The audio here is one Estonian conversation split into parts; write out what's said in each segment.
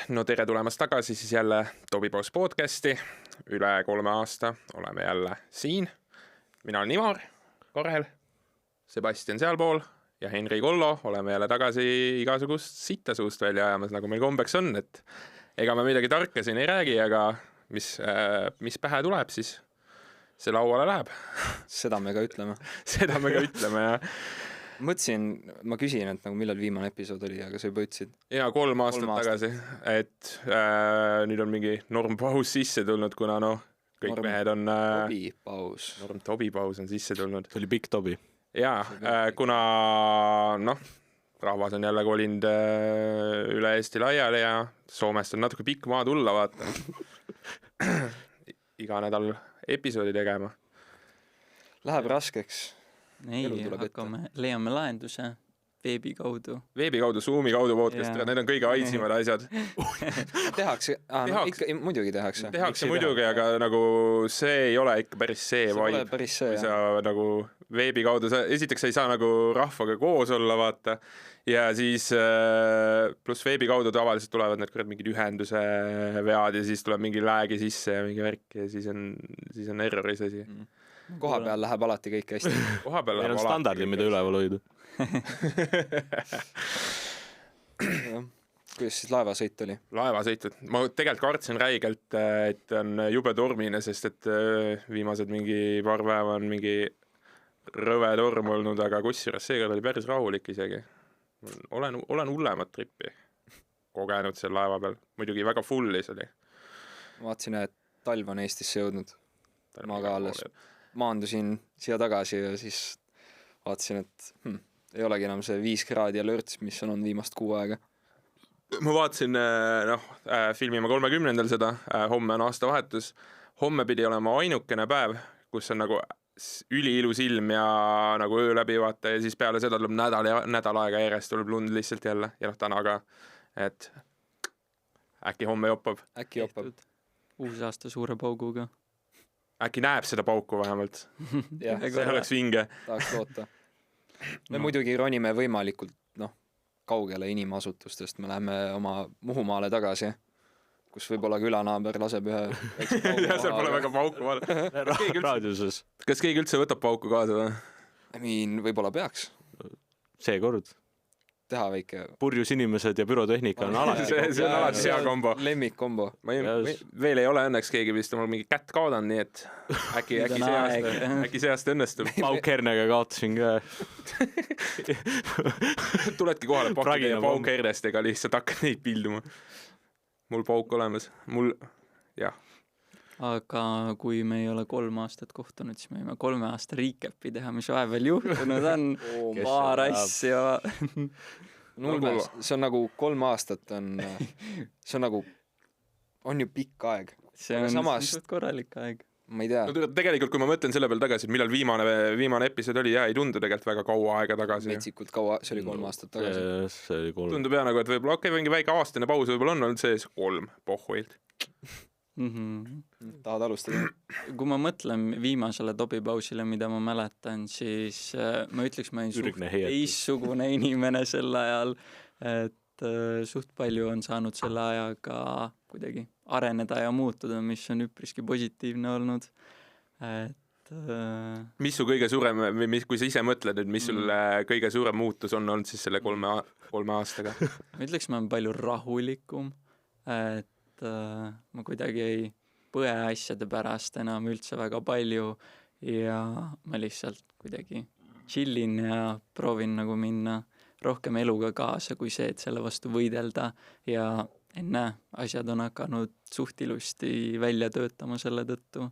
no tere tulemast tagasi siis jälle Tobipaus podcasti. Üle 3 aasta oleme jälle siin. Mina olen Ivar Karel, Sebastian sealpool ja Henri Kollo. Oleme jälle tagasi igasugust sitta suust välja ajamas, nagu meil kombeks on, et ega me midagi tarka siin ei räägi, aga mis pähe tuleb, siis see lauale läheb. Seda me ka ütleme. Seda me ka ütleme, ja Mõtlesin, ma küsin, et nagu millal viimane episood oli, aga sa juba ütlesid. Ja 3 aastat tagasi, et nüüd on mingi normpaus sisse tulnud, kuna kõik mehed on... Tobipaus. Tobipaus on sisse tulnud. See oli Big Tobi. Ja, kuna rahvas on jälle kolinud üle Eesti laiali ja Soomest on natuke pikk maa tulla, vaata. Iga nädal episoodi tegema. Läheb raskeks. Ei, hakkame, leiame lahenduse veebi kaudu. Veebi kaudu, Zoomi kaudu podcast, need on kõige aitsimad asjad. Tehakse, muidugi tehakse. Tehakse muidugi, aga nagu see ei ole ikka päris see vibe. Päris see, kui sa nagu veebi kaudu, esiteks sa ei saa nagu rahvaga koos olla, vaata. Ja siis pluss veebi kaudu tavaliselt tulevad need mingid ühenduse vead ja siis tuleb mingi läägi sisse ja mingi värk ja siis on erroris asi. Koha peal läheb alati kõik hästi. Koha peal läheb alati. Standardi, mida üleval hoida. Kuidas siis laevasõit oli? Laevasõit. Ma tegelikult kartsin räigelt, et on jube tormine, sest et viimased mingi paar päeva on mingi rõve torm olnud, aga kusjuures seega oli päris rahulik isegi. Olen hullemat trippi kogenud seal laeva peal. Muidugi väga fullis oli. Ma vaatasin, et talv on Eestisse jõudnud. Ma ka alles maandusin siia tagasi ja siis vaatasin, et ei olegi enam see 5 kraadi ja lörts, mis on viimast 6 aega. Ma vaatasin, filmima 30. seda, homme on aastavahetus. Homme pidi olema ainukene päev, kus on nagu üliilus ilm ja nagu öö läbi vaata ja siis peale seda tuleb nädal aega järjest tuleb lund lihtsalt jälle ja täna ka, et äkki homme joppab. Äkki joppab. Uus aasta suure pauguga. Äkki näeb seda pauku vähemalt. See oleks vinge. Tahaks loota. Me muidugi ronime võimalikult kaugele inimasutustest. Me läheme oma Muhumaale tagasi, kus võib-olla külanaaber laseb ühe väikse paugu ja see pole väga pauku raadiuses. Kas keegi üldse võtab pauku kaasa või? Võib-olla peaks. Seekord. Teha väike... Purjus inimesed ja pürotehnika on alati. See on alati hea kombo. Lemmikkombo. Veel ei ole õnneks keegi vist mul mingi kätt kaodan, nii et äkki see aasta õnnestub. Paukernega kaotasin ka. Tuledki kohale pakki ja paukernestega lihtsalt hakkad neid pilduma. Mul pauk olemas. Jah. Aga kui me ei ole 3 aastat kohtunud, siis me võime 3 aasta recap'i teha, mis vahepeal juhtunud on. Paar asja. See on nagu 3 aastat on, see on nagu, on ju pikk aeg. See on suht korralik aeg. Ma ei tea. No, tegelikult, kui ma mõtlen selle peal tagasi, et millal viimane episood oli, ei tundu tegelikult väga kaua aega tagasi. Metsikult kaua, see oli 3 aastat tagasi. See oli 3. Tundub nagu, et võib-olla mingi väike aastane paus võib-olla on olnud sees 3 pohhuilt. Tahad alustada? Kui ma mõtlen viimasele Tobipausile, mida ma mäletan, siis ma ütleks, ma olin suht teissugune inimene sel ajal, et suht palju on saanud selle ajaga kuidagi areneda ja muutuda, mis on üpriski positiivne olnud. Et mis su kõige suurem, kui sa ise mõtled, et mis sul kõige suurem muutus on olnud siis selle 3 aastaga? Ma ütleks, ma olen palju rahulikum, et ma kuidagi ei põe asjade pärast enam üldse väga palju ja ma lihtsalt kuidagi chillin ja proovin nagu minna rohkem eluga kaasa kui see, et selle vastu võidelda ja enne asjad on hakanud suht ilusti välja töötama selle tõttu.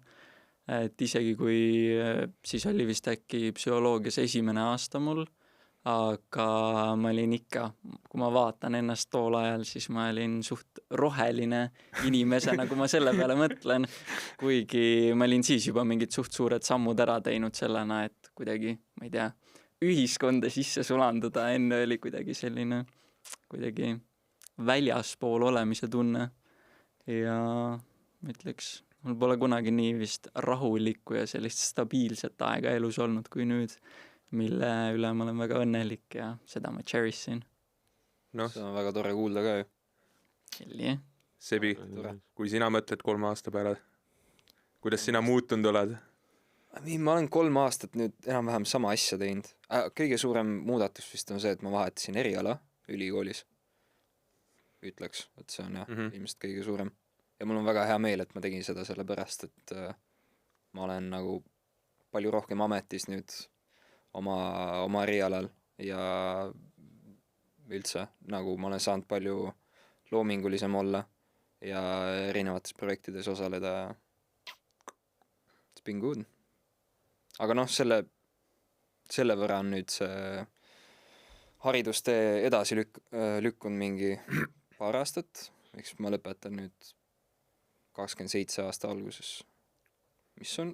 Et isegi kui siis oli vist äkki psühholoogias 1. aasta mul, aga ma olin ikka, kui ma vaatan ennast tool ajal, siis ma olin suht roheline inimesena, kui ma selle peale mõtlen, kuigi ma olin siis juba mingid suht suured sammud ära teinud sellena, et kuidagi, ma ei tea, ühiskonda sisse sulanduda enne oli kuidagi selline kuidagi väljaspool olemise tunne ja ma ütleks, mul pole kunagi nii vist rahulikku ja sellist stabiilset aega elus olnud kui nüüd, mille üle ma olen väga õnnelik ja seda ma cherishin. See on väga tore kuulda ka ju. Kelli, Sebi, Tore. kui sina mõtled 3 aasta peale, kuidas sina muutunud oled? Ma olen 3 aastat nüüd enam-vähem sama asja teinud. Kõige suurem muudatus vist on see, et ma vahetasin eriala ülikoolis. Ütleks, et see on ilmselt kõige suurem. Ja mul on väga hea meel, et ma tegin seda sellepärast, et ma olen nagu palju rohkem ametis nüüd oma erialal ja üldse nagu ma olen saanud palju loomingulisem olla ja erinevates projektides osaleda. It's been good. Aga noh, selle võrra on nüüd see haridustee edasi lükkunud mingi paar aastat, eks ma lõpetan nüüd 27 aasta alguses, mis on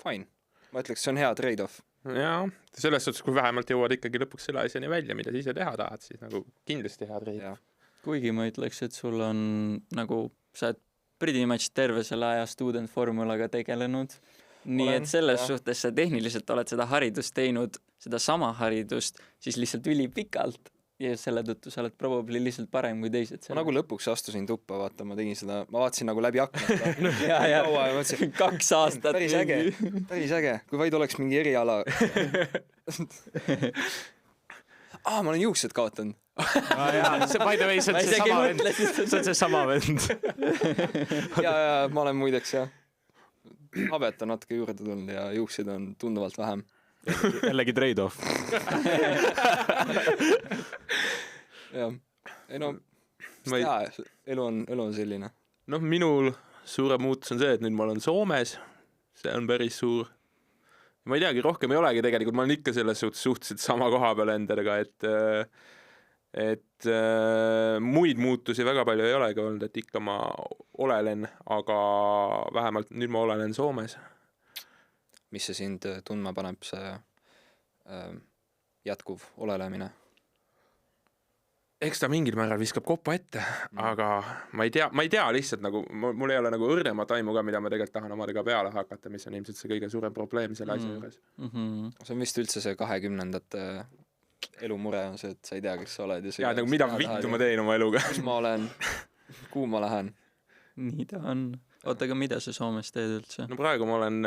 fine. Ma ütleks, see on hea trade-off. Jaa, selles suhtes, kui vähemalt jõuad ikkagi lõpuks selle asjani välja, mida sa ise teha tahad, siis nagu kindlasti hea trade-off. Kuigi ma ütleks, et sul on nagu, sa oled pretty much terve selle aja student formulaga tegelenud. Nii et selles suhtes sa tehniliselt oled seda haridust teinud, seda sama haridust, siis lihtsalt ülipikalt ja selle tõttu sa oled probably lihtsalt parem kui teised. Ma nagu lõpuks astusin tuppa, vaata, ma vaatasin nagu läbi aknata. ja 2 aastat. Päris äge, kui vaid oleks mingi eriala. Ma olen juuksed kaotanud. By the way, see on see sama vend. Ja ma olen muideks, jah. Habet on natuke juurde tulnud ja juuksed on tunduvalt vähem. Jällegi trade-off. Jah. Ei no, elu on selline. Noh, minul suure muutus on see, et nüüd ma olen Soomes. See on päris suur. Ma ei teagi, rohkem ei olegi tegelikult. Ma olen ikka selles suhteliselt sama koha peal endaga, et muid muutusi väga palju ei olegi olnud, et ikka ma olelen, aga vähemalt nüüd ma olelen Soomes. Mis see sind tundma paneb, see jätkuv olelemine? Eks ta mingil määral viskab koppa ette, aga ma ei tea lihtsalt nagu, mul ei ole nagu õrnemat aimu ka, mida ma tegelikult tahan omadega peale hakata, mis on ilmselt see kõige suurem probleem selle asja juures. See on vist üldse see 20-ndate elumure on see, et sa ei tea, kes sa oled. Ja nagu mida vittu ma teen oma eluga. Kus ma olen, kuhu ma lähen. Nii ta on. Oota, aga mida sa Soomes teed üldse? No praegu ma olen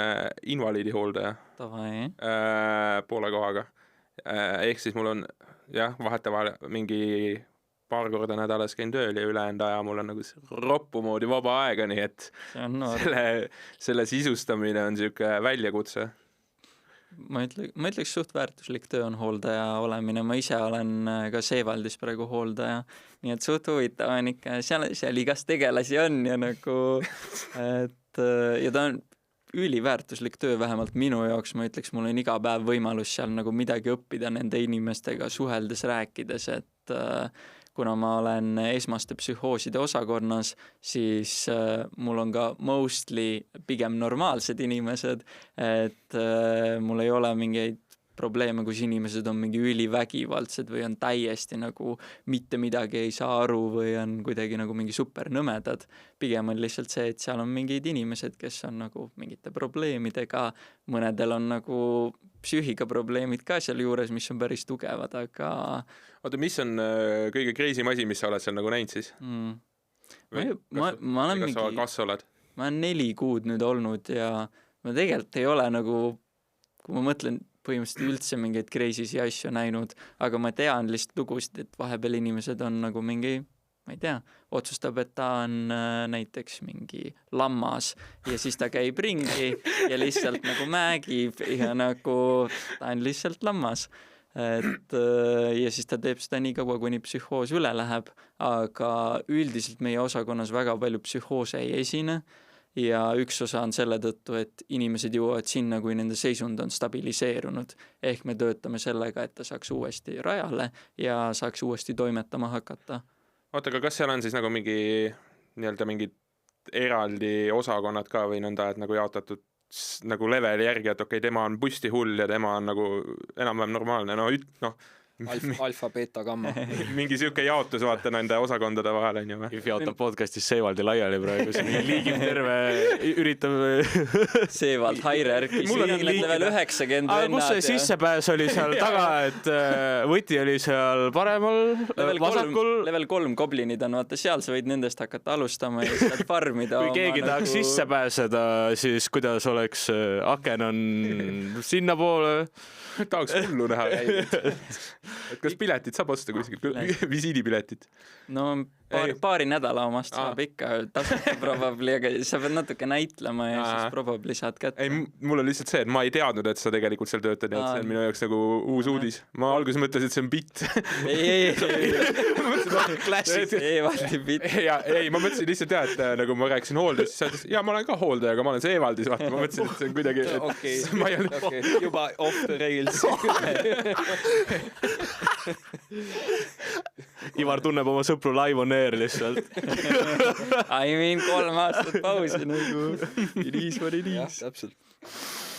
invaliidihooldaja. Tavai. Poole kohaga. Ehk siis mul on vahetevahel mingi paar korda nädalas käin tööl ja ülejäänud aja mul on nagu roppu moodi vaba aega, nii et selle sisustamine on siuke väljakutse. Ma ütleks suht väärtuslik töö on hooldaja olemine. Ma ise olen ka Seevaldis praegu hooldaja, nii et suht huvitav on ikka, seal igas tegelasi on ja nagu ja ta on üliväärtuslik töö, vähemalt minu jaoks. Ma ütleks, mul on iga päev võimalus seal nagu midagi õppida nende inimestega suheldes, rääkides, et kuna ma olen esmaste psühhooside osakonnas, siis mul on ka mostly pigem normaalsed inimesed, et mul ei ole mingeid probleeme, kus inimesed on mingi ülivägivaldsed või on täiesti nagu mitte midagi ei saa aru või on kuidagi nagu mingi super nõmedad. Pigem on lihtsalt see, et seal on mingid inimesed, kes on nagu mingite probleemidega, mõnedel on nagu psüühikaprobleemid ka seal juures, mis on päris tugevad, aga... Oota, mis on kõige crazy'm asi, mis sa oled seal nagu näinud siis? Ma olen kas sa oled? Ma olen 4 kuud nüüd olnud ja ma tegelikult ei ole nagu, kui ma mõtlen põhimõtteliselt üldse mingeid crazy'si asju näinud, aga ma tean lihtsalt lugusid, et vahepeal inimesed on nagu mingi, ma ei tea, otsustab, et ta on näiteks mingi lammas ja siis ta käib ringi ja lihtsalt nagu mägib ja nagu ta on lihtsalt lammas. Ja siis ta teeb seda nii kaua, kuni psühhoos üle läheb, aga üldiselt meie osakonnas väga palju psühhoose ei esine. Ja üks osa on selle tõttu, et inimesed jõuavad sinna, kui nende seisund on stabiliseerunud. Ehk me töötame sellega, et ta saaks uuesti rajale ja saaks uuesti toimetama hakata. Oota, aga kas seal on siis nagu mingi mingid eraldi osakonnad ka või nõnda, et nagu jaotatud nagu leveli järgi, et okei, tema on busti hull ja tema on nagu enam-vähem normaalne. alfa, beta, gamma. mingi siuke jaotus vaata nende osakondade vahel on ju või? If jaotab podcastis Seevaldi laiali praegu, see liigib terve, üritab Seevald hierarhis, level 90 aga kus see sissepääs oli seal taga, et võti oli seal paremal, vasakul? Level 3 goblinid on, vaata seal sa võid nendest hakata alustama ja sealt farmida. Kui keegi tahaks sisse pääseda, siis kuidas oleks, aken on sinna poole? Tahaks hullu näha. Et kas piletit saab osta kuskil? Visiidipiletit? No paari nädala omast saab ikka tasuta probably, aga sa pead natuke näitlema ja siis probably saad kätte. Ei, mul on lihtsalt see, et ma ei teadnud, et sa tegelikult seal töötad ja et see on minu jaoks nagu uus uudis. Ma alguses mõtlesin, et see on bitt. Ei, vaati bitt. Ei, ma mõtlesin lihtsalt et nagu ma rääkisin hooldajast, siis sa ütles, ja ma olen ka hooldaja, aga ma olen Seevaldis, vaata. Ma mõtlesin, et see on kuidagi... Okei, juba off the rails. Ivar tunneb oma sõpru live on air lihtsalt. I mean 3 aastat pausi nagu. It is what it is. Täpselt.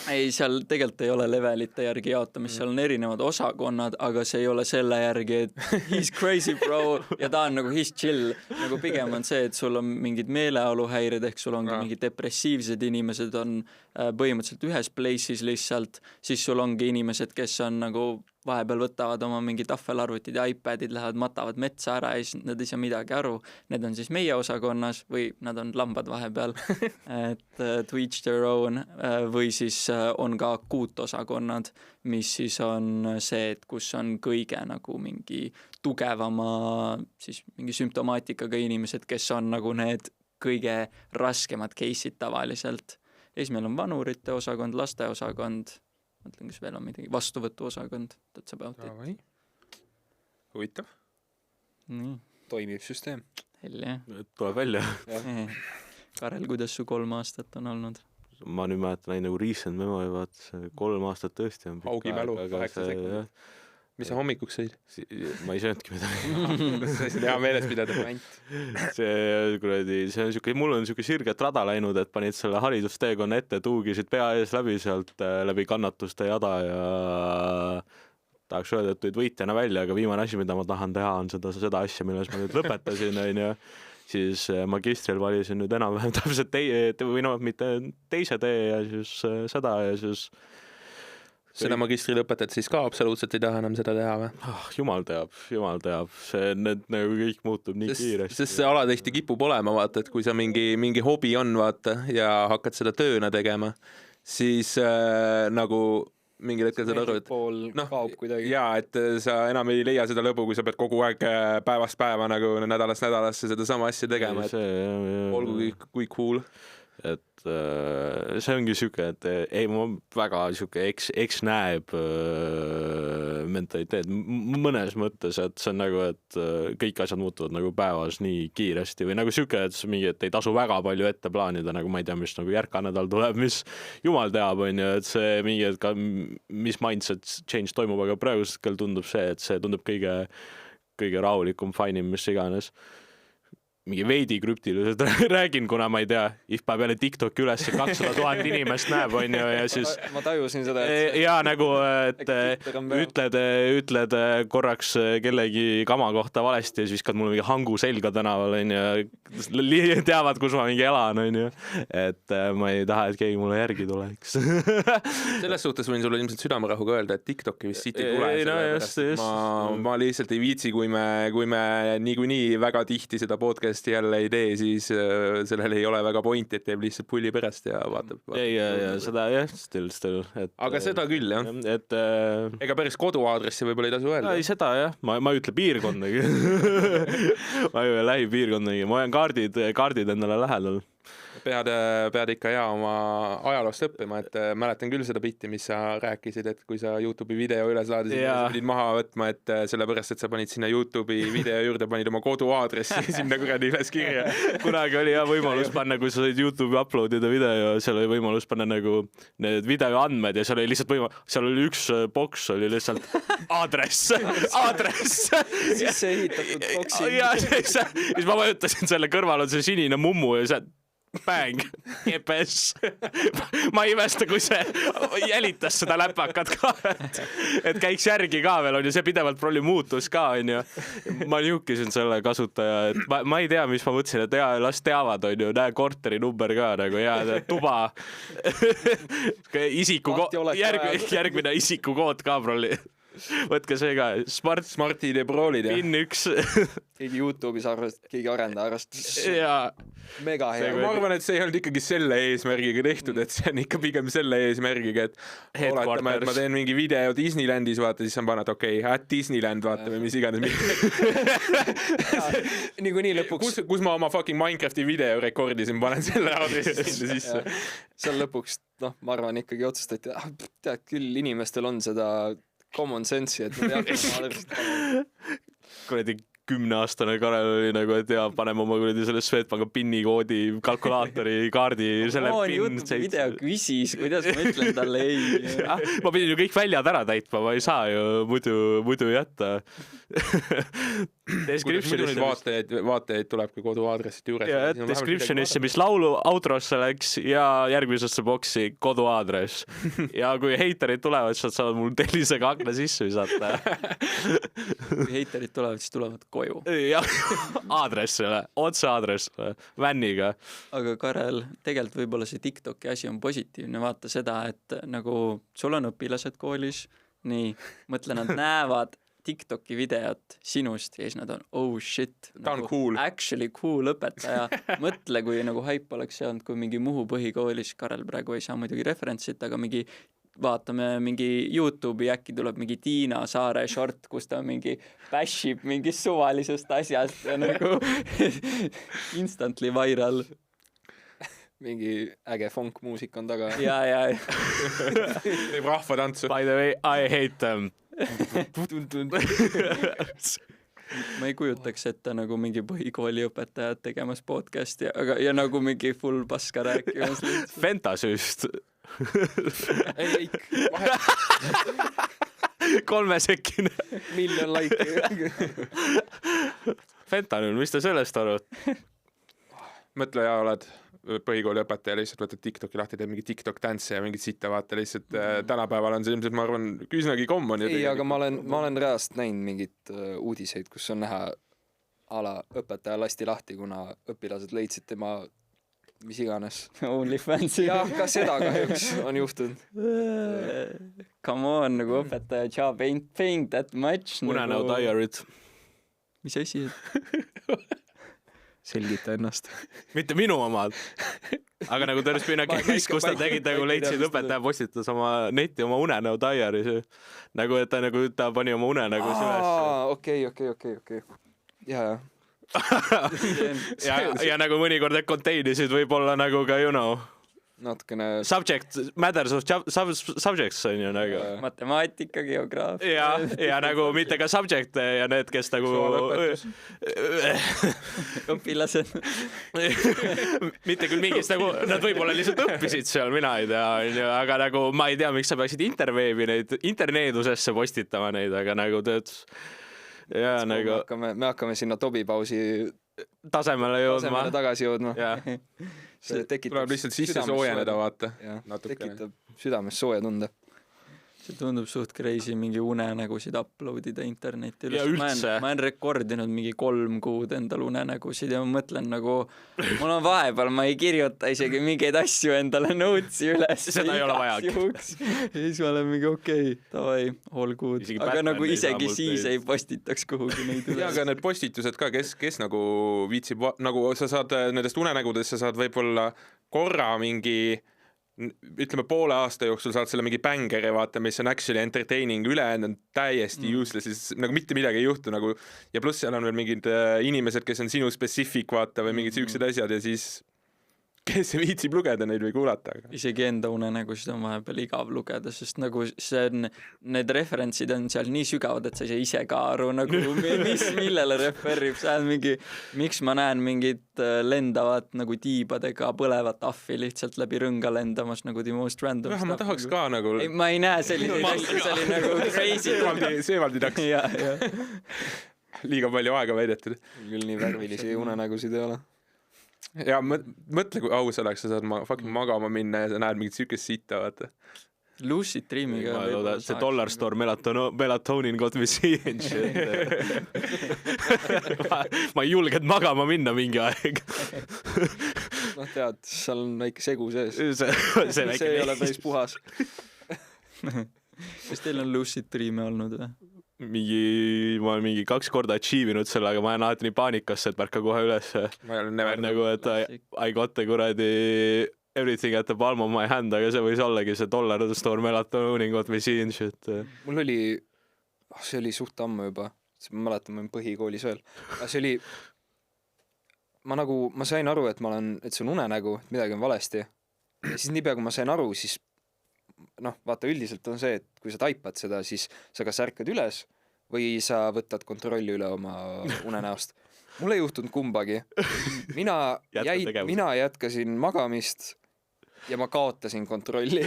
Ei, seal tegelikult ei ole levelite järgi jaotamist, seal on erinevad osakonnad, aga see ei ole selle järgi, et he's crazy bro ja ta on nagu he's chill. Nagu pigem on see, et sul on mingid meeleoluhäired, ehk sul on mingid depressiivsed inimesed on põhimõtteliselt ühes place'is lihtsalt, siis sul ongi inimesed, kes on nagu vahepeal võtavad oma mingi tahvelarvutid ja iPadid, lähevad matavad metsa ära ja siis nad ei saa midagi aru. Need on siis meie osakonnas või nad on lambad vahepeal, et to each their own, või siis on ka akuutosakonnad, mis siis on see, et kus on kõige nagu mingi tugevama siis mingi sümptomaatikaga inimesed, kes on nagu need kõige raskemad case'id tavaliselt. Ja siis meil on vanurite osakond, lasteosakond, mõtlen, kas veel on midagi, vastuvõtu osakond, that's about it. Huvitav. Nii. Toimib süsteem. Hell jah. Tuleb välja. Karel, kuidas su 3 aastat on olnud? Ma nüüd mäletan nagu recent memory, vaat 3 aastat tõesti on Augi mälu, 8 sekundit. Mis sa hommikuks sõid? Ma ei söönudki midagi. See hea meeles pidada. See on siuke, mul on siuke sirget rada läinud, et panid selle haridusteekonna ette, tuugisid pea ees läbi sealt, läbi kannatuste jada ja tahaks öelda, et tulid võitjana välja, aga viimane asi, mida ma tahan teha, on seda asja, milles ma nüüd lõpetasin, on ju. Siis magistril valisin nüüd enam-vähem täpselt või no, mitte teise tee ja siis seda ja siis seda magistri lõpetad siis ka absoluutselt ei taha enam seda teha või? Jumal teab. See need nagu kõik muutub nii kiiresti. Sest see alatihti kipub olema, vaata, et kui sa mingi hobi on, vaata, ja hakkad seda tööna tegema, siis nagu mingil hetkel seda aru, et kaob kuidagi. Jaa, et sa enam ei leia seda lõbu, kui sa pead kogu aeg päevast päeva nagu nädalast nädalasse seda sama asja tegema, et olgu kui cool. Et see ongi siuke, et ei, ma väga siuke eks näeb mentaliteet mõnes mõttes, et see on nagu, et kõik asjad muutuvad nagu päevas nii kiiresti või nagu siuke, et mingi, et ei tasu väga palju ette plaanida, nagu ma ei tea, mis nagu järkanädal tuleb, mis jumal teab, on ju, et see mingi, et ka mis mindset change toimub, aga praegusel hetkel tundub see, et see tundub kõige rahulikum, fainim, mis iganes. Mingi veidi krüptiliselt räägin, kuna ma ei tea, paneb jälle TikToki üles 200 000 inimest näeb, on ju, ja siis ma tajusin seda, ja nagu, et ütled korraks kellegi kama kohta valesti ja siis viskad mulle mingi hangu selga tänaval, on ju, teavad, kus ma mingi elan, on ju, et ma ei taha, et keegi mulle järgi tuleks. Selles suhtes võin sulle ilmselt südamerahuga öelda, et TikToki vist siit ei tule, ma lihtsalt ei viitsi, kui me niikuinii väga tihti seda podcast jälle ei tee, siis sellel ei ole väga pointi, et teeb lihtsalt pulli pärast ja vaatab. Ei, seda jah, still. Aga seda küll, jah. Ega päris koduaadressi võib-olla ei tasu öelda. Ei, seda jah, ma ei ütle piirkonnagi. Ma ei ütle lähipiirkonnagi, ma olen kaardid endale lähedal. Pead ikka oma ajaloost õppima, et mäletan küll seda bitti, mis sa rääkisid, et kui sa YouTube'i video üles laadisid, sa pidid maha võtma, et sellepärast, et sa panid sinna YouTube'i video juurde, panid oma koduaadressi sinna kuradi üles kirja. Kunagi oli võimalus panna, kui sa said YouTube'i uploadida video, seal oli võimalus panna nagu need video andmed ja seal oli lihtsalt seal oli üks boks, oli lihtsalt aadress. Sisse ehitatud boksi. Ja siis ma vajutasin selle kõrval on see sinine mummu ja see bang, GPS. Ma ei imesta, kui see jälitas seda läpakat ka, et käiks järgi ka veel, on ju, see pidevalt prolli muutus ka, on ju. Ma niukisin selle kasutaja, et ma ei tea, mis ma mõtlesin, et las teavad, on ju, näe korteri number ka nagu ja tuba. Järgmine isikukood ka prolli. Võtke see ka, Smartid ja Prolid ja PIN 1. keegi YouTube'is arvast, keegi arendaja arvastas. Ja Mega hea. ma arvan, et see ei olnud ikkagi selle eesmärgiga tehtud, et see on ikka pigem selle eesmärgiga, et oletame, et ma teen mingi video Disneylandis, vaata, siis on panna, et okei, Disneyland, vaata, või mis iganes. Niikuinii lõpuks. Kus ma oma fucking Minecrafti video rekordisin, panen selle aadressi sinna sisse. Seal lõpuks, ma arvan ikkagi otsustati, tead küll, inimestel on seda common sense'i, et me peaks oma kuradi 10-aastane Karel oli nagu, et ja paneme oma kuradi selle Swedbanka PIN-i koodi, kalkulaatori kaardi, selle PIN. Video küsis, kuidas ma ütlen talle ei. Ma pidin ju kõik väljad ära täitma, ma ei saa ju muidu jätta. Muidu nüüd vaatajaid tuleb ka koduaadressid juures. Ja descriptionisse, mis laulu outrosse läks ja järgmisesse boksi koduaadress. Ja kui heiterid tulevad, siis saavad mul tellisega akna sisse visata. Kui heiterid tulevad, siis tulevad koju. Jah, aadressile, otse aadressile, vänniga. Aga Karel, tegelikult võib-olla see TikToki asi on positiivne, vaata seda, et nagu sul on õpilased koolis, nii, mõtle, nad näevad TikToki videot sinust ja siis nad on, oh shit, ta on cool. Actually cool õpetaja. Mõtle, kui nagu hype oleks olnud, kui mingi Muhu põhikoolis, Karel praegu ei saa muidugi referentsit, aga mingi vaatame mingi YouTube'i, äkki tuleb mingi Tiina Saare short, kus ta mingi bashib mingist suvalisest asjast ja nagu instantly viral. Mingi äge funk muusik on taga. Ja. Teeb rahvatantsu. By the way, I hate them. Ma ei kujutaks ette nagu mingi põhikooli õpetajad tegemas podcasti, aga ja nagu mingi full paska rääkimas. Fentasüüst. Ei, 3 sekkine. Miljon laiki. Fentanül, mis te sellest arvad? Mõtle ja oled põhikooli õpetaja, lihtsalt võtad TikToki lahti, teeb mingi TikTok dance ja mingid sitta vaata lihtsalt tänapäeval on see ilmselt, ma arvan, üsnagi common. Ei, aga ma olen reast näinud mingit uudiseid, kus on näha ala õpetaja lasti lahti, kuna õpilased leidsid tema mis iganes. OnlyFansi. Jah, ka seda kahjuks on juhtunud. Come on, nagu õpetaja job ain't paying that much. Unenäo diary'd. Mis asi? Selgita ennast. Mitte minu omad. Aga nagu tõenäoliselt minna käis, kus ta tegid nagu leidsid õpetaja postitas oma netti oma unenäo diary's. Nagu, et ta pani oma unenägu üles. Okei. Ja. Ja nagu mõnikord need containisid võib-olla nagu ka, you know, natukene subject, matters of subjects on ju nagu. Matemaatika, geograafia. Ja nagu mitte ka subject ja need, kes nagu õpilased. Mitte küll mingist nagu, nad võib-olla lihtsalt õppisid seal, mina ei tea, aga nagu ma ei tea, miks sa peaksid interneedusesse postitama neid, aga nagu tööd ja nagu me hakkame sinna tobipausi tasemele jõudma. Tagasi jõudma. See tuleb lihtsalt sisse soojeneda, vaata. Tekitab südames sooja tunde. See tundub suht crazy mingi unenägusid uploadida internetti üles. Ma olen rekordinud mingi 3 kuud endal unenägusid ja ma mõtlen nagu, mul on vahepeal, ma ei kirjuta isegi mingeid asju endale notesi üles. Seda ei ole vaja. Ja siis ma olen mingi okei, davai, all good. Aga nagu isegi siis ei postitaks kuhugi neid üles. Ja, aga need postitused ka, kes nagu viitsib, nagu sa saad nendest unenägudest, sa saad võib-olla korra mingi ütleme poole aasta jooksul saad selle mingi bängeri vaata, mis on actually entertaining, ülejäänud on täiesti useless, siis nagu mitte midagi ei juhtu nagu, ja pluss seal on veel mingid inimesed, kes on sinu specific vaata või mingid siuksed asjad ja siis kes viitsib lugeda neid või kuulata. Aga. Isegi enda unenägusid on vahepeal igav lugeda, sest nagu see on, need referentsid on seal nii sügavad, et sa ei saa ise ka aru, nagu millele referib. See on mingi, miks ma näen mingit lendavat nagu tiibadega põlevat ahvi lihtsalt läbi rõnga lendamas nagu the most random stuff. Ma tahaks ka nagu... Ei, ma ei näe selliseid asju, see oli nagu crazy. Seevaldi taks. Ja. Liiga palju aega väidetud. Küll nii värvilisi unenägusid ei ole. ja mõtle, kui aus oleks, sa saad fucking magama minna ja sa näed mingit sükest sitta, vaata. Lucid Dreamiga see Dollar Store melatonin got me siin ma ei julgenud magama minna mingi aeg. Noh, tead, seal on väike segu sees. see ei ole päris puhas. Kas teil on Lucid Dream'i olnud või? Ma olen mingi 2 korda achieve inud selle, aga ma olen alati nii paanikasse, et märka kohe üles. Ma olen never nagu, et I got the kuradi everything at the palm of my hand, aga see võis ollagi see Dollar Store melatonin got me siin shit. Mul oli, see oli suht ammu juba, ma mäletan, ma olen põhikoolis veel, aga see oli, ma sain aru, et see on unenägu, et midagi on valesti. Ja siis niipea, kui ma sain aru, siis vaata, üldiselt on see, et kui sa taipad seda, siis sa kas ärkad üles või sa võtad kontrolli üle oma unenäost. Mul ei juhtunud kumbagi. Mina jätkasin magamist ja ma kaotasin kontrolli.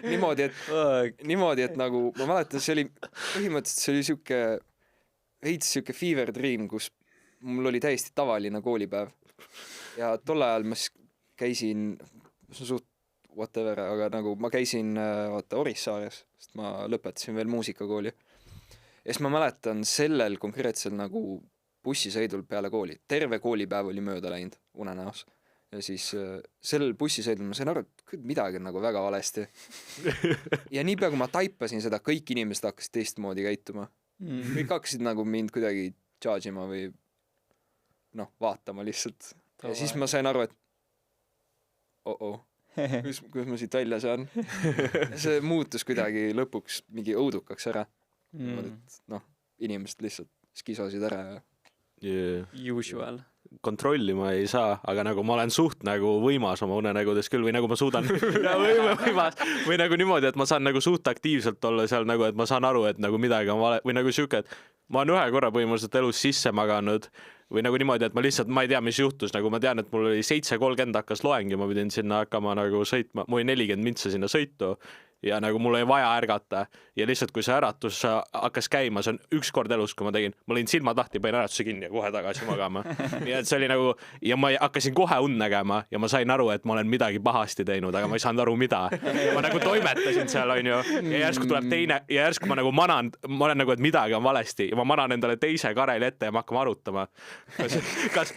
niimoodi, et nagu, ma mäletan, põhimõtteliselt see oli veits siuke fever dream, kus mul oli täiesti tavaline koolipäev. Ja tol ajal ma käisin, suht whatever, aga nagu ma käisin Orissaares, sest ma lõpetasin veel muusikakooli. Ja siis ma mäletan sellel konkreetsel nagu bussisõidul peale kooli. Terve koolipäev oli mööda läinud unenäos. Ja siis sellel bussisõidul ma sain aru, et midagi on nagu väga valesti. Ja niipea, kui ma taipasin seda, kõik inimesed hakkasid teistmoodi käituma. Kõik hakkasid nagu mind kuidagi charge ima või vaatama lihtsalt. Ja siis ma sain aru, et kus ma siit välja saan. See muutus kuidagi lõpuks mingi õudukaks ära. Inimesed lihtsalt skisosid ära. Usual. Kontrollima ei saa, aga nagu ma olen suht nagu võimas oma unenägudes küll või nagu ma suudan võimas või nagu niimoodi, et ma saan nagu suht aktiivselt olla seal nagu, et ma saan aru, et nagu midagi on vale või nagu siuke, et ma olen ühe korra põhimõtteliselt elus sisse maganud või nagu niimoodi, et ma ei tea, mis juhtus, nagu ma tean, et mul oli 7:30 hakkas loeng ja ma pidin sinna hakkama nagu sõitma, mul oli 40 mintsa sinna sõitu ja nagu mul oli vaja ärgata ja lihtsalt kui see äratus hakkas käima, see on üks kord elus, kui ma lõin silmad lahti, panin äratuse kinni ja kohe tagasi magama. Ja et see oli nagu, ja ma hakkasin kohe und nägema ja ma sain aru, et ma olen midagi pahasti teinud, aga ma ei saanud aru, mida. Ma nagu toimetasin seal, onju, ja järsku tuleb teine ja järsku ma nagu ma olen nagu, et midagi on valesti ja ma manan endale teise kareli ette ja ma hakkama arutama.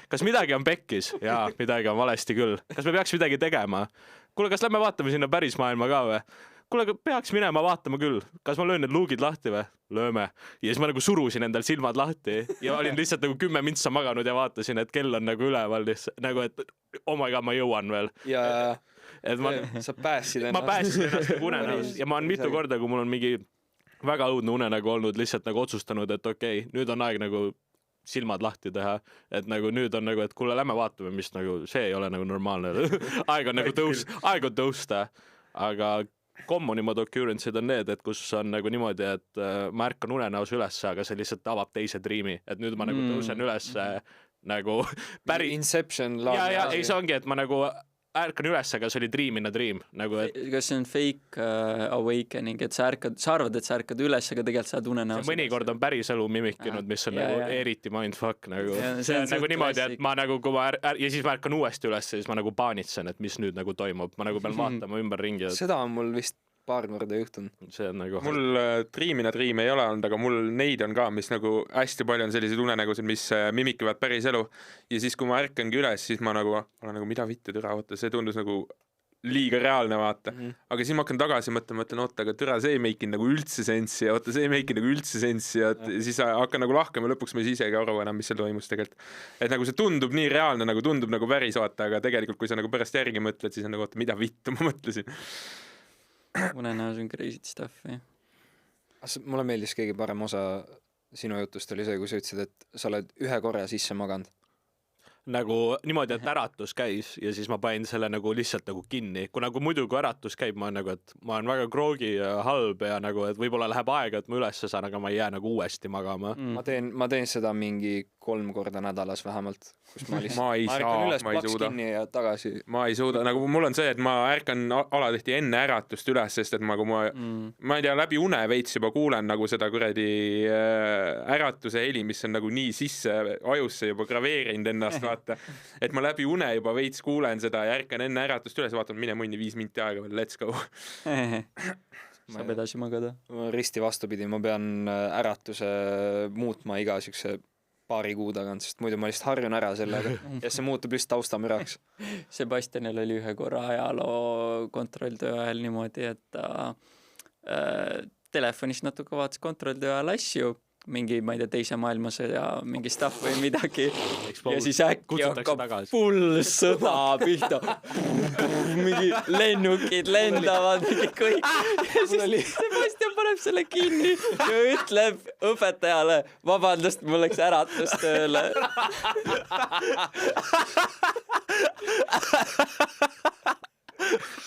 Kas midagi on pekkis? Jaa, midagi on valesti küll. Kas me peaks midagi tegema? Kuule, kas lähme vaatame sinna päris maailma ka või? Kuule, peaks minema vaatama küll. Kas ma löön need luugid lahti või? Lööme. Ja siis ma nagu surusin endal silmad lahti ja olin lihtsalt nagu 10 mintsa maganud ja vaatasin, et kell on nagu üleval lihtsalt, nagu et oh my god, ma jõuan veel. Ja et sa päästsid ennast. Ma päästsin ennast nagu unenäos ja ma olen mitu korda, kui mul on mingi väga õudne unenägu olnud, lihtsalt nagu otsustanud, et okei, nüüd on aeg nagu silmad lahti teha, et nagu nüüd on nagu, et kuule, lähme vaatame, mis nagu, see ei ole nagu normaalne. Aeg on tõusta, aga commonimad occurrence'id on need, et kus on nagu niimoodi, et ma ärkan unenäos ülesse, aga see lihtsalt avab teise dreami, et nüüd ma nagu tõusen ülesse nagu Inception ja ei, see ongi, et ma nagu ärkan üles, aga see oli dream in a dream nagu, et kas see on fake awakening, et sa arvad, et sa ärkad üles, aga tegelikult sa oled unenäos. Mõnikord on päris elu mimikinud, mis on nagu eriti mindfuck nagu. See on nagu niimoodi, et ma nagu, kui ja siis ma ärkan uuesti üles, siis ma nagu paanitsen, et mis nüüd nagu toimub. Ma nagu pean vaatama ümber ringi. Seda on mul vist paar korda juhtunud. See on nagu mul dreamina dream ei ole olnud, aga mul neid on ka, mis nagu hästi palju on sellised unenägusid, mis mimikivad päris elu. Ja siis, kui ma ärkangi üles, siis ma nagu olen nagu, mida vittu türa, oota, see tundus nagu liiga reaalne, vaata. Aga siis ma hakkan tagasi mõtlen, oota, aga türa, see ei meikin nagu üldse sensi ja oota, see ei meikin nagu üldse sensi ja siis hakkan nagu lahkama, lõpuks ma ei isegi aru enam, mis seal toimus tegelikult. Et nagu see tundub nii reaalne, nagu tundub nagu päris, vaata, aga tegelikult, kui sa nagu pärast järgi mõtled, siis on nagu, oota, mida vittu ma mõtlesin. Unenäos on crazy stuff, jah. Mulle meeldis kõige parem osa sinu jutust oli see, kui sa ütlesid, et sa oled ühe korra sisse maganud. Nagu niimoodi, et äratus käis ja siis ma panin selle nagu lihtsalt nagu kinni. Kui nagu muidu, kui äratus käib, ma nagu, et ma olen väga groogi ja halb ja nagu, et võib-olla läheb aega, et ma üles saan, aga ma ei jää nagu uuesti magama. Ma teen seda mingi 3 korda nädalas vähemalt, kus ma lihtsalt Ma ei ärkan saa, üles, ma ei plaks suuda. kinni ja tagasi. Ma ei suuda, nagu mul on see, et ma ärkan alatihti enne äratust üles, sest et nagu ma ei tea, läbi une veits juba kuulen nagu seda kuradi äratuse heli, mis on nagu nii sisse ajusse juba graveerinud ennast, vaata. Et ma läbi une juba veits kuulen seda ja ärkan enne äratust üles, vaatan, mine munni 5 minti aega veel, let's go. Saab edasi magada. Risti vastupidi, ma pean äratuse muutma iga siukse paari kuu tagant, sest muidu ma lihtsalt harjun ära sellega ja see muutub just taustamüraks. Sebastianil oli ühe korra ajaloo kontrolltöö ajal niimoodi, et ta telefonis natuke vaatas kontrolltöö ajal asju, mingi, ma ei tea, teise maailmasõja mingi stuff või midagi ja siis äkki hakkab full sõda pihta. Mingi lennukid lendavad, mingi kõik. Ja siis Sebastian paneb selle kinni ja ütleb õpetajale, vabandust, mul läks äratustööle.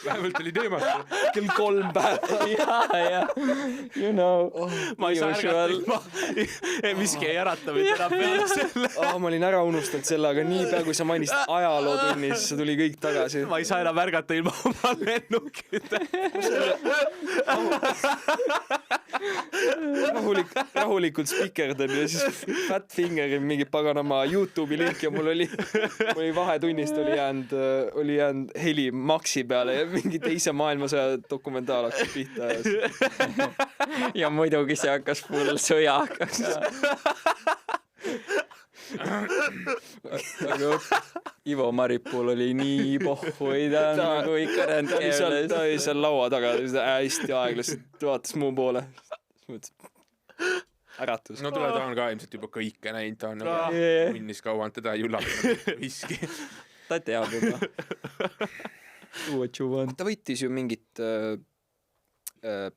Vähemalt oli teemas. Kell 3 päeva. Ja, you know. Ma ei saa ärgata, miski ei ärata mind enam peale selle. Ma olin ära unustanud selle, aga nii pea, kui sa mainisid ajalootunnis, see tuli kõik tagasi. Ma ei saa enam ärgata ilma oma lennukite. Rahulikult spikerdan ja siis Fat Fingeri mingi paganama YouTube'i link ja mul oli vahetunnist oli jäänud heli maksi peale ja mingi teise maailmasõja dokumentaal hakkas pihta. Ja muidugi see hakkas full sõjaga. Aga Ivo Maripool oli nii pohhu, ei ta nagu ikka rändkeeles. Ta oli seal laua taga, hästi aeglaselt vaatas muu poole. Äratus. No ta on ka ilmselt juba kõike näinud, ta on minnis kauan teda jullatanud viski. Ta teab juba. Ta võitis ju mingit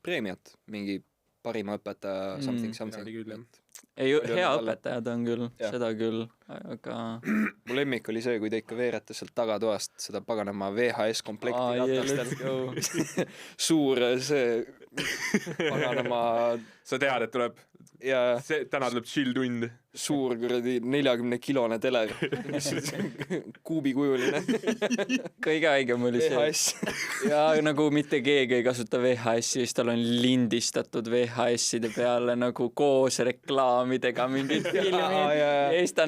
preemiat, mingi parima õpetaja something. Ei, hea õpetaja ta on küll, seda küll, aga... Mu lemmik oli see, kui ta ikka veeretas sealt tagatoast seda paganama VHS komplekti ratastel. Suur see paganama... Sa tead, et tuleb... Täna tuleb chill tund. Suur kuradi 40-kilone teler. Kuubikujuline. Kõige haigem oli see. VHS. Ja nagu mitte keegi ei kasuta VHS-i, siis tal on lindistatud VHS-ide peale nagu koos reklaamidega mingid filmi. Ja siis ta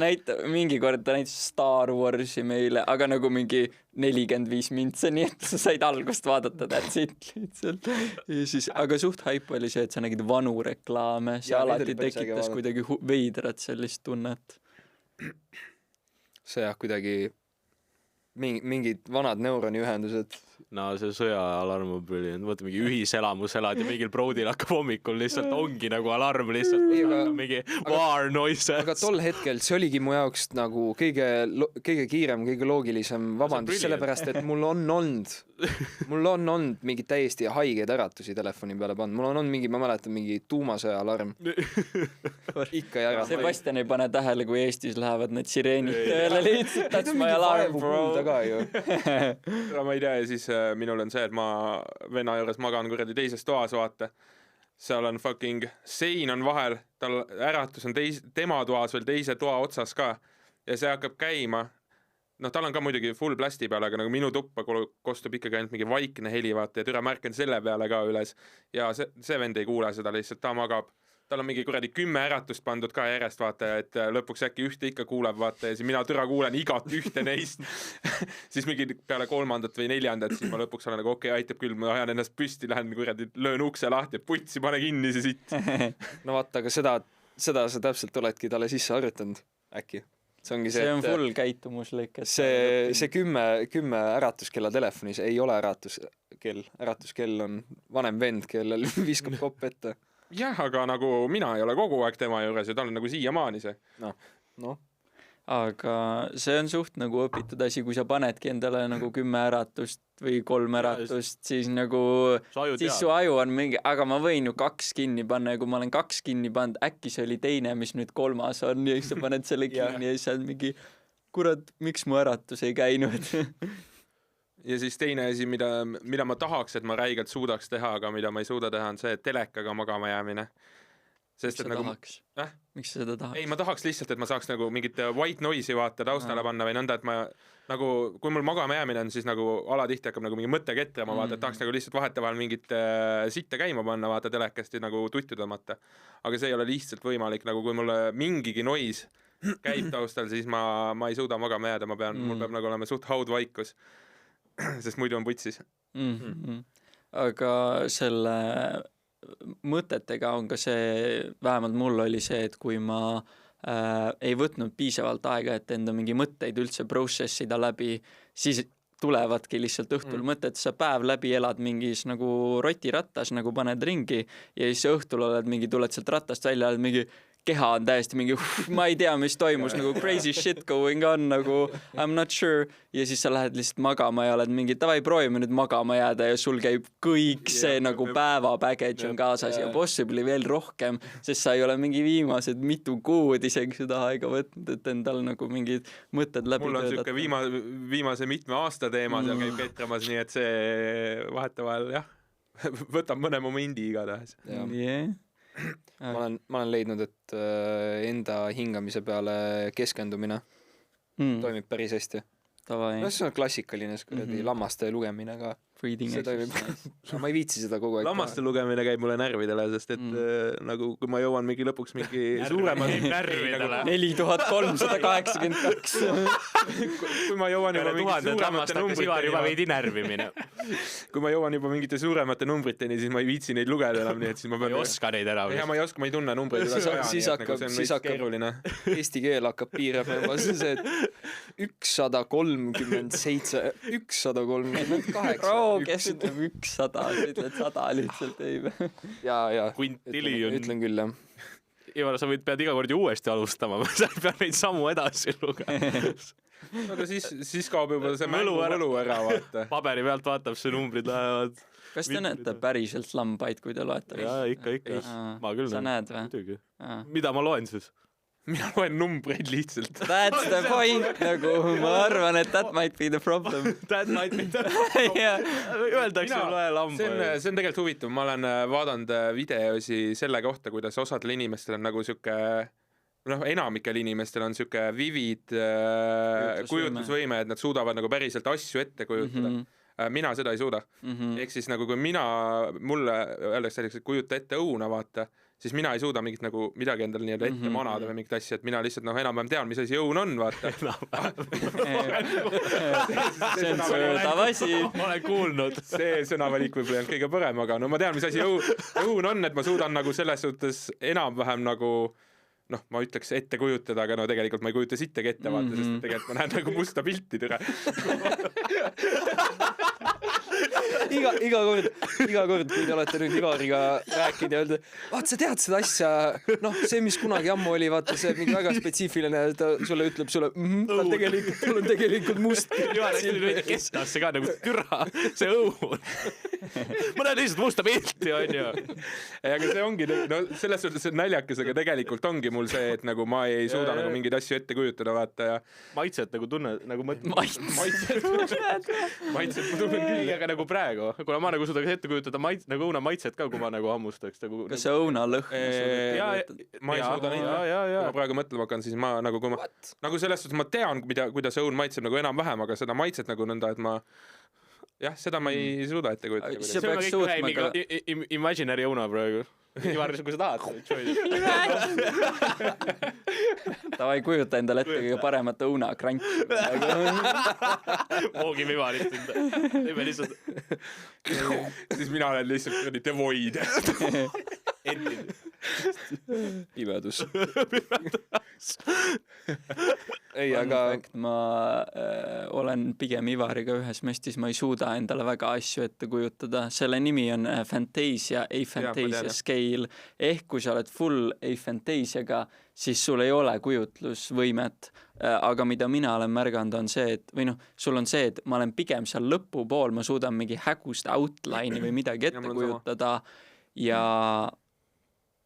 mingi kord ta näitas Star Warsi meile, aga nagu mingi 45 mintsa, nii et sa said algust vaadata that's it lihtsalt. Ja siis, aga suht hype oli see, et sa nägid vanu reklaame, see alati tekitas kuidagi veidrat sellist tunnet. See kuidagi mingid vanad neuroniühendused. No see sõjaalarm on brilliant, võtta mingi ühiselamus elad ja mingil proudil hakkab hommikul lihtsalt ongi nagu alarm lihtsalt, mingi war noise. Aga tol hetkel see oligi mu jaoks nagu kõige kiirem, kõige loogilisem vabandus, sellepärast et mul on olnud mingi täiesti haigeid äratusi telefoni peale pannud. Mul on olnud mingi, ma mäletan, mingi tuumasõja alarm. Ikka ei ärata. Sebastian ei pane tähele, kui Eestis lähevad need sireenid tööle lihtsalt. That's my alarm, bro. Ma ei tea, ja siis minul on see, et ma venna juures magan kuradi teises toas, vaata. Seal on fucking sein on vahel, tal äratus on tema toas veel teise toa otsas ka ja see hakkab käima. No tal on ka muidugi full plasti peale, aga nagu minu tuppa kostub ikkagi ainult mingi vaikne heli, vaata, ja türa märken selle peale ka üles ja see vend ei kuule seda lihtsalt, ta magab. Tal on mingi kuradi 10 äratust pandud ka järjest, vaata, et lõpuks äkki ühte ikka kuuleb, vaata, ja siis mina türa kuulen igat ühte neist. Siis mingi peale 3. või 4. siis ma lõpuks olen nagu okei, aitab küll, ma ajan ennast püsti, lähen kuradi, löön ukse lahti, putsi, pane kinni see sitt. No vaata, aga seda sa täpselt oledki talle sisse harjutanud, äkki. See on full käitumuslik. See 10 äratuskella telefonis ei ole äratuskell. Äratuskell on vanem vend, kellel viskab kopp ette. Jah, aga nagu mina ei ole kogu aeg tema juures ja tal on nagu siiamaani see. No. Aga see on suht nagu õpitud asi, kui sa panedki endale nagu 10 äratust või 3 äratust, siis nagu siis su aju on mingi, aga ma võin ju 2 kinni panna ja kui ma olen 2 kinni pannud, äkki see oli teine, mis nüüd 3. on ja siis sa paned selle kinni ja siis on mingi kurat, miks mu äratus ei käinud. Ja siis teine asi, mida ma tahaks, et ma räigelt suudaks teha, aga mida ma ei suuda teha, on see telekaga magama jäämine. sest et nagu miks sa seda tahaks? ei, ma tahaks lihtsalt, et ma saaks nagu mingit white noise'i vaata taustale panna või nõnda, et ma nagu, kui mul magama jäämine on, siis nagu alatihti hakkab nagu mingi mõte ketrama, vaata, et tahaks nagu lihtsalt vahetevahel mingit sitte käima panna, vaata telekasti nagu tuttu tõmmata. Aga see ei ole lihtsalt võimalik, nagu kui mulle mingigi noise käib taustal, siis ma ei suuda magama jääda, mul peab nagu olema suht haudvaikus, sest muidu on putsis. Aga selle mõtetega on ka see, vähemalt mul oli see, et kui ma ei võtnud piisavalt aega, et enda mingi mõtteid üldse processida läbi, siis tulevadki lihtsalt õhtul mõtted, sa päev läbi elad mingis nagu rotirattas, nagu paned ringi ja siis õhtul tuled sealt rattast välja, oled mingi keha on täiesti mingi, ma ei tea, mis toimus, nagu crazy shit going on, nagu I'm not sure, ja siis sa lähed lihtsalt magama ja oled mingi, davai, proovime nüüd magama jääda ja sul käib kõik see nagu päeva package on kaasas ja possibly veel rohkem, sest sa ei ole mingi viimased mitu kuud isegi seda aega võtnud, et endal nagu mingid mõtted läbi mul on siuke viimase mitme aasta teema seal käib ketramas, nii et see vahetevahel jah, võtab mõne momendi igatahes. Ma olen leidnud, et enda hingamise peale keskendumine toimib päris hästi. See on klassikaline lammaste lugemine ka. See toimib. Ma ei viitsi seda kogu aeg. Lammaste lugemine käib mulle närvidele, sest et nagu kui ma jõuan lõpuks mingi suurema 4382 kui ma jõuan juba mingite suuremate numbriteni kui ma jõuan juba mingite suuremate numbriteni, siis ma ei viitsi neid lugeda enam, nii et siis ma pean ei oska neid enam. Ja ma ei oska, ma ei tunne numbreid üle 100, siis hakkab eesti keel hakkab piirama, see et 137 138 kes ütleb 100, ütled 100 lihtsalt ei. Ja Quintillion. Ütlen küll, jah. Ivar, sa pead iga kord ju uuesti alustama, sa ei pea neid sammu edasi lugema. Aga siis kaob juba see mõlu ära, vaata. Paberi pealt vaatab, see numbrid lähevad. Kas te näete päriselt lambaid, kui te loete? Jaa, ikka. Ma küll. Sa näed või? Mida ma loen siis? Mina loen numbreid lihtsalt. That's the point, nagu ma arvan, et that might be the problem. That might be the problem. Öeldakse loe lamba. See on tegelikult huvitav, ma olen vaadanud videosi selle kohta, kuidas osadel inimestel on nagu siuke, enamikel inimestel on siuke vivid kujutlusvõime, et nad suudavad nagu päriselt asju ette kujutada. Mina seda ei suuda. Ehk siis nagu kui mulle öeldakse selleks, et kujuta ette õuna, vaata, siis mina ei suuda mingit nagu midagi endale nii-öelda ette manada või mingit asja, et mina lihtsalt enam-vähem tean, mis asi õun on, vaata. See on söödav asi. Ma olen kuulnud. See sõnavalik võib-olla on kõige parem, aga ma tean, mis asi õun on, et ma suudan nagu selles suhtes enam-vähem nagu ma ütleks ette kujutada, aga tegelikult ma ei kujuta sittagi ette, vaata, sest tegelikult ma näen nagu musta pilti türe. Iga kord, kui te olete nüüd Ivariga rääkinud ja öelda, vaat sa tead seda asja, see, mis kunagi ammu oli, vaata see mingi väga spetsiifiline, ta sulle ütleb sulle, tal on tegelikult must. Ivar, kestasse ka nagu türa, see õun. Ma näen lihtsalt musta pilti, on ju. Aga see ongi, selles suhtes naljakas, aga tegelikult ongi mul see, et nagu ma ei suuda nagu mingeid asju ette kujutada, vaata ja maitset nagu tunne, nagu maitset ma tunnen küll, aga nagu praegu, kuna ma nagu suudaks ette kujutada nagu õuna maitset ka, kui ma nagu hammustaks nagu... Kas see õuna lõhn? Ma ei suuda neid, kui ma praegu mõtlema hakkan, siis ma nagu, kui ma nagu selles suhtes ma tean, kuidas õun maitseb nagu enam-vähem, aga seda maitset nagu nõnda, et ma seda ma ei suuda ette kujutada. See on kõik imaginary õuna praegu. Ivar, kui sa tahad. Tavai kujuta endale ette kõige paremat õunakranki. Voogime Ivarist enda. Teeme lihtsalt. Siis mina olen lihtsalt The Void. Pimedus. Ei, aga ma olen pigem Ivariga ühes mestis, ma ei suuda endale väga asju ette kujutada. Selle nimi on Fantasia, Aphantasia scale. Ehk kui sa oled full Aphantasiaga, siis sul ei ole kujutlusvõimet. Aga mida mina olen märganud on see, et sul on see, et ma olen pigem seal lõpupool, ma suudan mingi hägust outline'i või midagi ette kujutada ja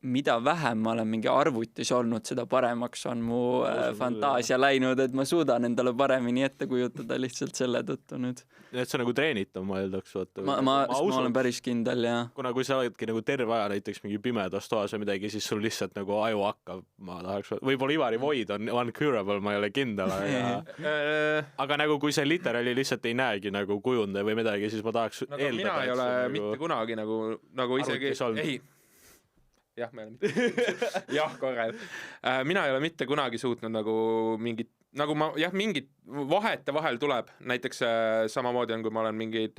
mida vähem ma olen mingi arvutis olnud, seda paremaks on mu fantaasia läinud, et ma suudan endale paremini ette kujutada lihtsalt selle tõttu nüüd. Et see nagu treenitav, ma eeldaks, vaata. Ma olen päris kindel, jah. Kuna kui sa oledki nagu terve aja näiteks mingi pimedas toas või midagi, siis sul lihtsalt nagu aju hakkab, ma tahaks, võib-olla Ivari Void on uncurable, ma ei ole kindel, aga nagu kui see literaali lihtsalt ei näegi nagu kujunde või midagi, siis ma tahaks eeldada. Mina ei ole mitte kunagi nagu isegi, ei, jah, me oleme jah, korral. Mina ei ole mitte kunagi suutnud nagu mingit, nagu ma, jah, mingid vahete vahel tuleb, näiteks samamoodi on, kui ma olen mingeid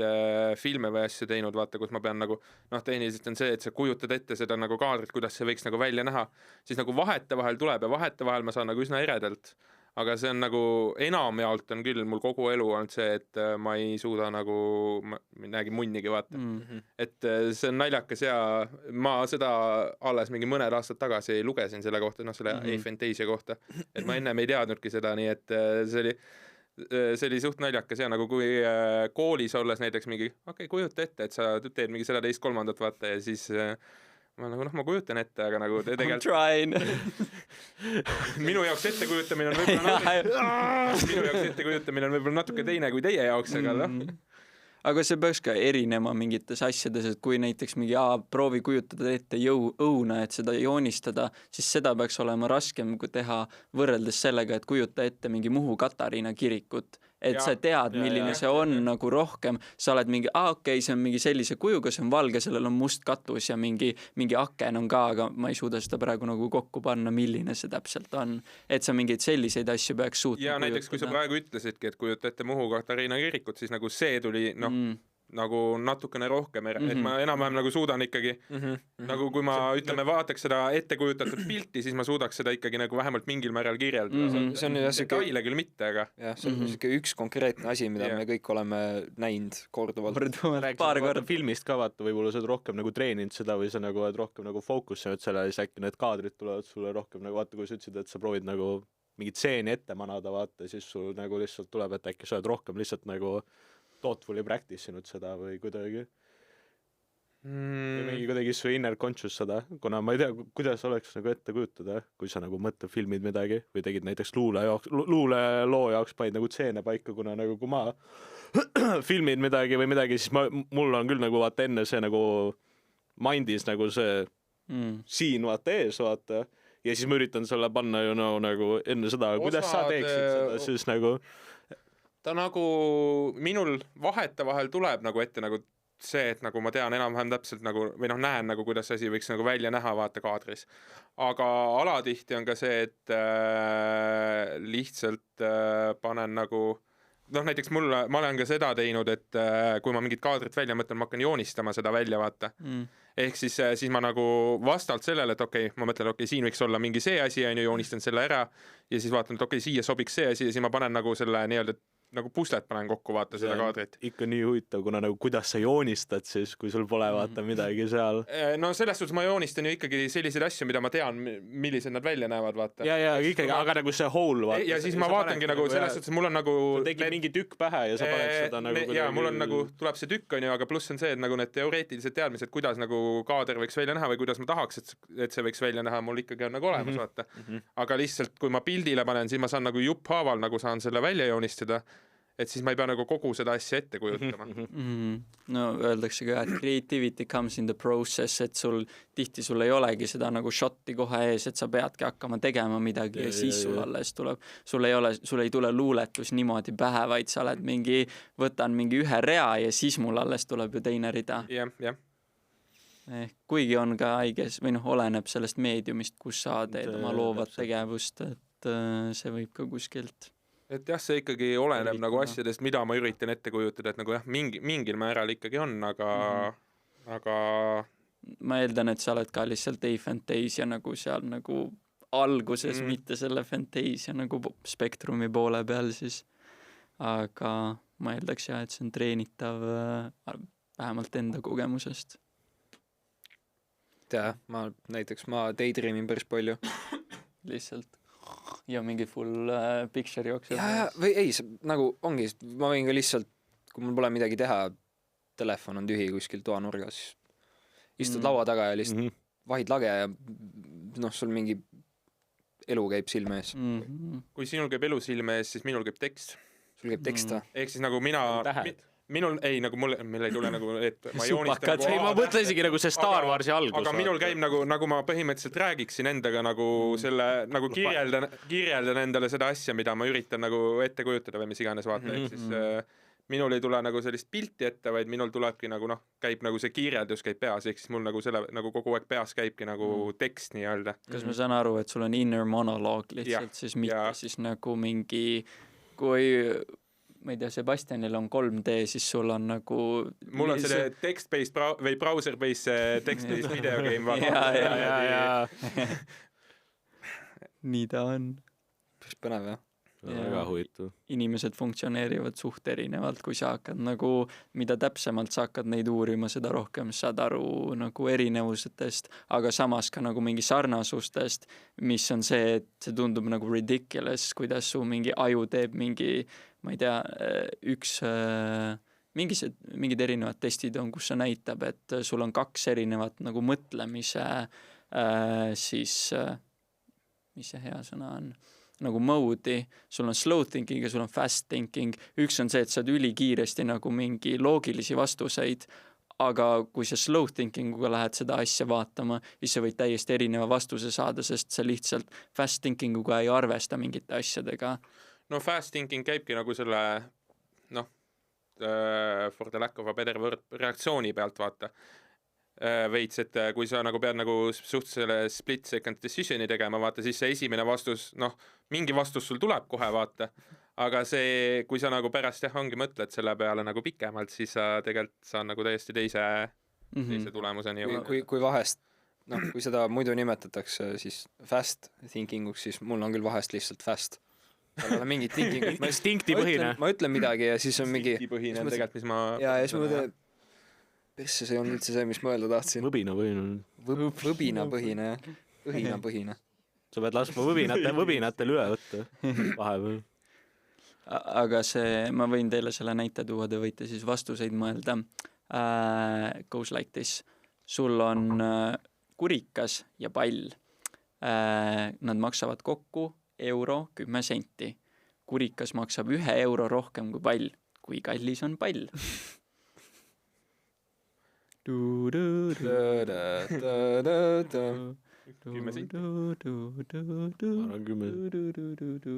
filme või asju teinud, vaata, kus ma pean nagu, tehniliselt on see, et sa kujutad ette seda nagu kaadrit, kuidas see võiks nagu välja näha, siis nagu vahete vahel tuleb ja vahete vahel ma saan nagu üsna eredalt. Aga see on nagu enamjaolt on küll mul kogu elu olnud see, et ma ei suuda nagu, ma näegi munnigi vaata. Et see on naljakas ja ma seda alles mingi mõned aastad tagasi lugesin selle kohta, selle aphantasia kohta, et ma ennem ei teadnudki seda, nii et see oli suht naljakas ja nagu kui koolis olles näiteks mingi, kujuta ette, et sa teed mingi seda 2/3 vaata ja siis ma nagu, ma kujutan ette, aga nagu tegelikult minu jaoks ettekujutamine on võib-olla natuke teine kui teie jaoks, aga Aga see peaks ka erinema mingites asjades, et kui näiteks mingi proovi kujutada ette õuna, et seda joonistada, siis seda peaks olema raskem kui teha võrreldes sellega, et kujuta ette mingi Muhu Katariina kirikut. Et sa tead, milline see on nagu rohkem. Sa oled mingi, see on mingi sellise kujuga, see on valge, sellel on must katus ja mingi aken on ka, aga ma ei suuda seda praegu nagu kokku panna, milline see täpselt on. Et sa mingeid selliseid asju peaks suutma kujutada. Ja näiteks, kui sa praegu ütlesidki, et kujuta ette Muhu Katariina kirikut, siis nagu see tuli, nagu natukene rohkem, et ma enam-vähem nagu suudan ikkagi, nagu kui ma ütleme, vaataks seda ettekujutatud pilti, siis ma suudaks seda ikkagi nagu vähemalt mingil määral kirjeldada. See on detaile küll mitte, aga jah, see on üks konkreetne asi, mida me kõik oleme näinud korduvalt. Paar korda filmist ka vaata, võib-olla sa oled rohkem nagu treeninud seda või sa nagu oled rohkem nagu fookussinud selle, siis äkki need kaadrid tulevad sulle rohkem nagu vaata, kui sa ütlesid, et sa proovid nagu mingit tseeni ette manada, vaata, siis sul nagu lihtsalt tuleb, et äkki sa oled rohkem lihtsalt nagu thoughtfully practice inud seda või kuidagi või mingi kuidagi su inner conscious seda, kuna ma ei tea, kuidas oleks nagu ette kujutada, kui sa nagu mõtled filmid midagi või tegid näiteks luuleloo jaoks panid nagu tseene paika, kuna nagu kui ma filmid midagi või midagi, siis mul on küll nagu vaata enne see nagu mindis nagu see siin vaata ees vaata ja siis ma üritan selle panna ju nagu enne seda, kuidas sa teeksid seda, siis nagu ta nagu minul vahete vahel tuleb nagu ette nagu see, et nagu ma tean enam-vähem täpselt nagu, või näen nagu, kuidas asi võiks nagu välja näha vaata kaadris. Aga alatihti on ka see, et lihtsalt panen nagu, näiteks ma olen ka seda teinud, et kui ma mingit kaadrit välja mõtlen, ma hakkan joonistama seda välja vaata. Ehk siis ma nagu vastalt sellele, et ma mõtlen, siin võiks olla mingi see asi, joonistan selle ära ja siis vaatan, et siia sobiks see asi ja siis ma panen nagu selle nii-öelda nagu puslet panen kokku vaata seda kaadrit. Ikka nii huvitav, kuna nagu kuidas sa joonistad siis, kui sul pole vaata midagi seal. No selles suhtes ma joonistan ju ikkagi selliseid asju, mida ma tean, millised nad välja näevad vaata. Ja ikkagi, aga nagu see whole vaata. Ja siis ma vaatangi nagu selles suhtes, mul on nagu tegi mingi tükk pähe ja sa paned seda nagu ja mul on nagu, tuleb see tükk on ju, aga pluss on see, et nagu need teoreetilised teadmised, kuidas nagu kaader võiks välja näha või kuidas ma tahaks, et see võiks välja näha, mul ikkagi on nagu olemas vaata. Aga lihtsalt, kui ma pildile panen, siis ma saan nagu jupphaaval nagu saan selle välja joonistada. Et siis ma ei pea nagu kogu seda asja ette kujutama. No öeldakse ka, et creativity comes in the process, et tihti sul ei olegi seda nagu shotti kohe ees, et sa peadki hakkama tegema midagi ja siis sul alles tuleb. Sul ei tule luuletus niimoodi pähe, vaid sa oled võtan mingi ühe rea ja siis mul alles tuleb ju teine rida. Jah. Kuigi on ka või oleneb sellest meediumist, kus sa teed oma loovat tegevust, et see võib ka kuskilt. Et jah, see ikkagi oleneb nagu asjadest, mida ma üritan ette kujutada, et nagu jah, mingil määral ikkagi on, aga ma eeldan, et sa oled ka lihtsalt fantasia nagu seal nagu alguses, mitte selle fantasia nagu spektrumi poole peal siis. Aga ma eeldaks jah, et see on treenitav vähemalt enda kogemusest. Ja, ma daydreamin päris palju. Lihtsalt. Ja mingi full picture jookseb. Ja, või ei, nagu ongi, ma võin ka lihtsalt, kui mul pole midagi teha, telefon on tühi kuskil toanurgas, istud laua taga ja lihtsalt vahid lage ja noh, sul mingi elu käib silme ees. Kui sinul käib elu silme ees, siis minul käib tekst. Sul käib tekst või? Ehk siis nagu mina... Minul ei, nagu meil ei tule nagu, et ma joonistan ei, ma mõtlesingi nagu see Star Warsi algus. Aga minul käib nagu ma põhimõtteliselt räägiksin endaga nagu selle, nagu kirjeldan endale seda asja, mida ma üritan nagu ette kujutada või mis iganes vaata, ehk siis minul ei tule nagu sellist pilti ette, vaid minul tulebki nagu noh, käib nagu see kirjeldus käib peas, ehk siis mul nagu selle nagu kogu aeg peas käibki nagu tekst nii-öelda. Kas ma saan aru, et sul on inner monoloog lihtsalt siis mitte siis nagu mingi, kui ma ei tea, Sebastianil on 3D, siis sul on nagu... Mul on selle text-based või browser-based text-based videogame. Ja. Nii ta on. Päris põnev, jah? Väga huvitav. Inimesed funktsioneerivad suht erinevalt, kui sa hakkad nagu, mida täpsemalt sa hakkad neid uurima, seda rohkem saad aru nagu erinevustest, aga samas ka nagu mingi sarnasustest, mis on see, et see tundub nagu ridiculous, kuidas su mingi aju teeb mingi, ma ei tea, mingid erinevad testid on, kus see näitab, et sul on 2 erinevat nagu mõtlemise siis, mis see hea sõna on, nagu mode'i, sul on slow thinking ja sul on fast thinking. Üks on see, et saad ülikiiresti nagu mingi loogilisi vastuseid, aga kui sa slow thinkinguga lähed seda asja vaatama, siis sa võid täiesti erineva vastuse saada, sest sa lihtsalt fast thinkinguga ei arvesta mingite asjadega. No fast thinking käibki nagu selle, noh, for the lack of a better word, reaktsiooni pealt vaata. Veits, et kui sa nagu pead nagu suht selle split second decisioni tegema, vaata, siis see esimene vastus, noh, mingi vastus sul tuleb kohe, vaata, aga see, kui sa nagu pärast ongi mõtled selle peale nagu pikemalt, siis sa tegelikult saad nagu täiesti teise tulemuseni. Kui vahest, noh, kui seda muidu nimetatakse siis fast thinkinguks, siis mul on küll vahest lihtsalt fast. Tal ole mingit thinkingut. Instinktipõhine. Ma ütlen midagi ja siis on mingi... Instinktipõhine on tegelikult, mis ma... Ja siis ma mõtlen, persse, see on üldse see, mis ma öelda tahtsin. Võbinapõhine. Võbinapõhine, jah. Õhinapõhine. Sa pead laskma võbinatel üle võtta vahepeal. Aga see, ma võin teile selle näite tuua, te võite siis vastuseid mõelda. Goes like this. Sul on kurikas ja pall. Nad maksavad kokku euro 10 senti. Kurikas maksab 1 euro rohkem kui pall. Kui kallis on pall?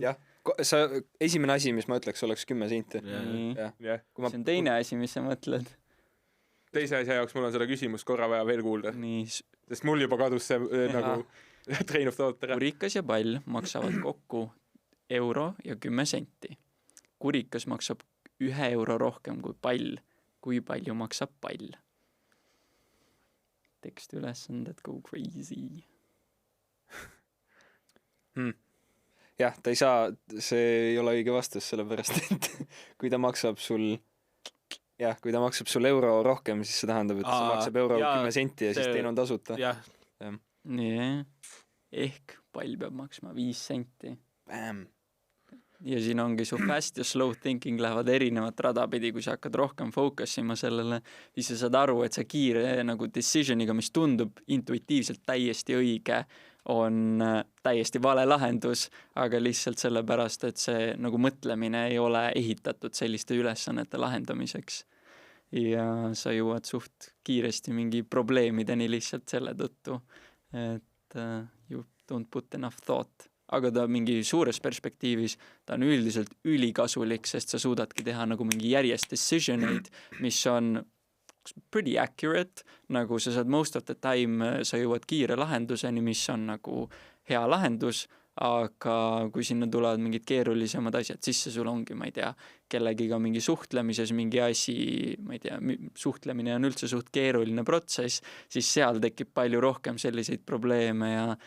Jah, esimene asi, mis ma ütleks, oleks 10 senti. See on teine asi, mis sa mõtled. Teise asja jaoks mul on seda küsimust korra vaja veel kuulda. Sest mul juba kadus see nagu train of thought ära. Kurikas ja pall maksavad kokku euro ja 10 senti. Kurikas maksab 1 euro rohkem kui pall. Kui palju maksab pall? Tekst ülesanded go crazy. Jah, ta ei saa, see ei ole õige vastus, sellepärast, et kui ta maksab sul euro rohkem, siis see tähendab, et see maksab euro 10 senti ja siis teine on tasuta. Nii, ehk pall peab maksma 5 senti. Bam. Ja siin ongi su fast ja slow thinking lähevad erinevat radapidi, kui sa hakkad rohkem focusima sellele, siis sa saad aru, et see kiire nagu decisioniga, mis tundub intuitiivselt täiesti õige, on täiesti vale lahendus, aga lihtsalt sellepärast, et see nagu mõtlemine ei ole ehitatud selliste ülesannete lahendamiseks. Ja sa jõuad suht kiiresti mingi probleemideni lihtsalt selle tõttu, et you don't put enough thought. Aga ta mingi suures perspektiivis, ta on üldiselt ülikasulik, sest sa suudadki teha nagu mingi järjest decisioneid, mis on pretty accurate, nagu sa saad most of the time, sa jõuad kiire lahenduseni, mis on nagu hea lahendus, aga kui sinna tulevad mingid keerulisemad asjad sisse, sul ongi, ma ei tea, kellegiga mingi suhtlemises mingi asi, ma ei tea, suhtlemine on üldse suht keeruline protsess, siis seal tekib palju rohkem selliseid probleeme ja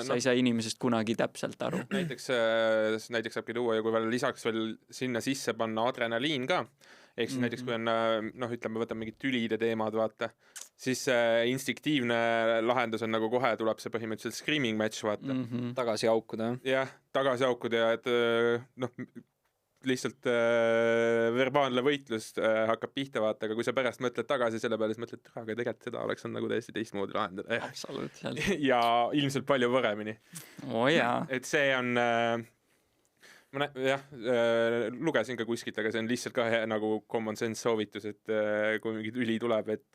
sa ei saa inimesest kunagi täpselt aru. Näiteks saabki tuua ja kui veel lisaks veel sinna sisse panna adrenaliin ka, ehk siis näiteks kui on, ütleme, võtame mingid tülide teemad, vaata, siis instinktiivne lahendus on nagu kohe tuleb see põhimõtteliselt screaming match, vaata. Tagasi aukuda. Jah, tagasi aukuda ja et lihtsalt verbaalne võitlus hakkab pihta vaata, aga kui sa pärast mõtled tagasi selle peale, siis mõtled, aga tegelikult seda oleks on nagu täiesti teistmoodi lahendada. Absoluutselt. Ja ilmselt palju võremini. Jaa. Et see on lugesin ka kuskilt, aga see on lihtsalt ka nagu common sense soovitus, et kui mingid üli tuleb, et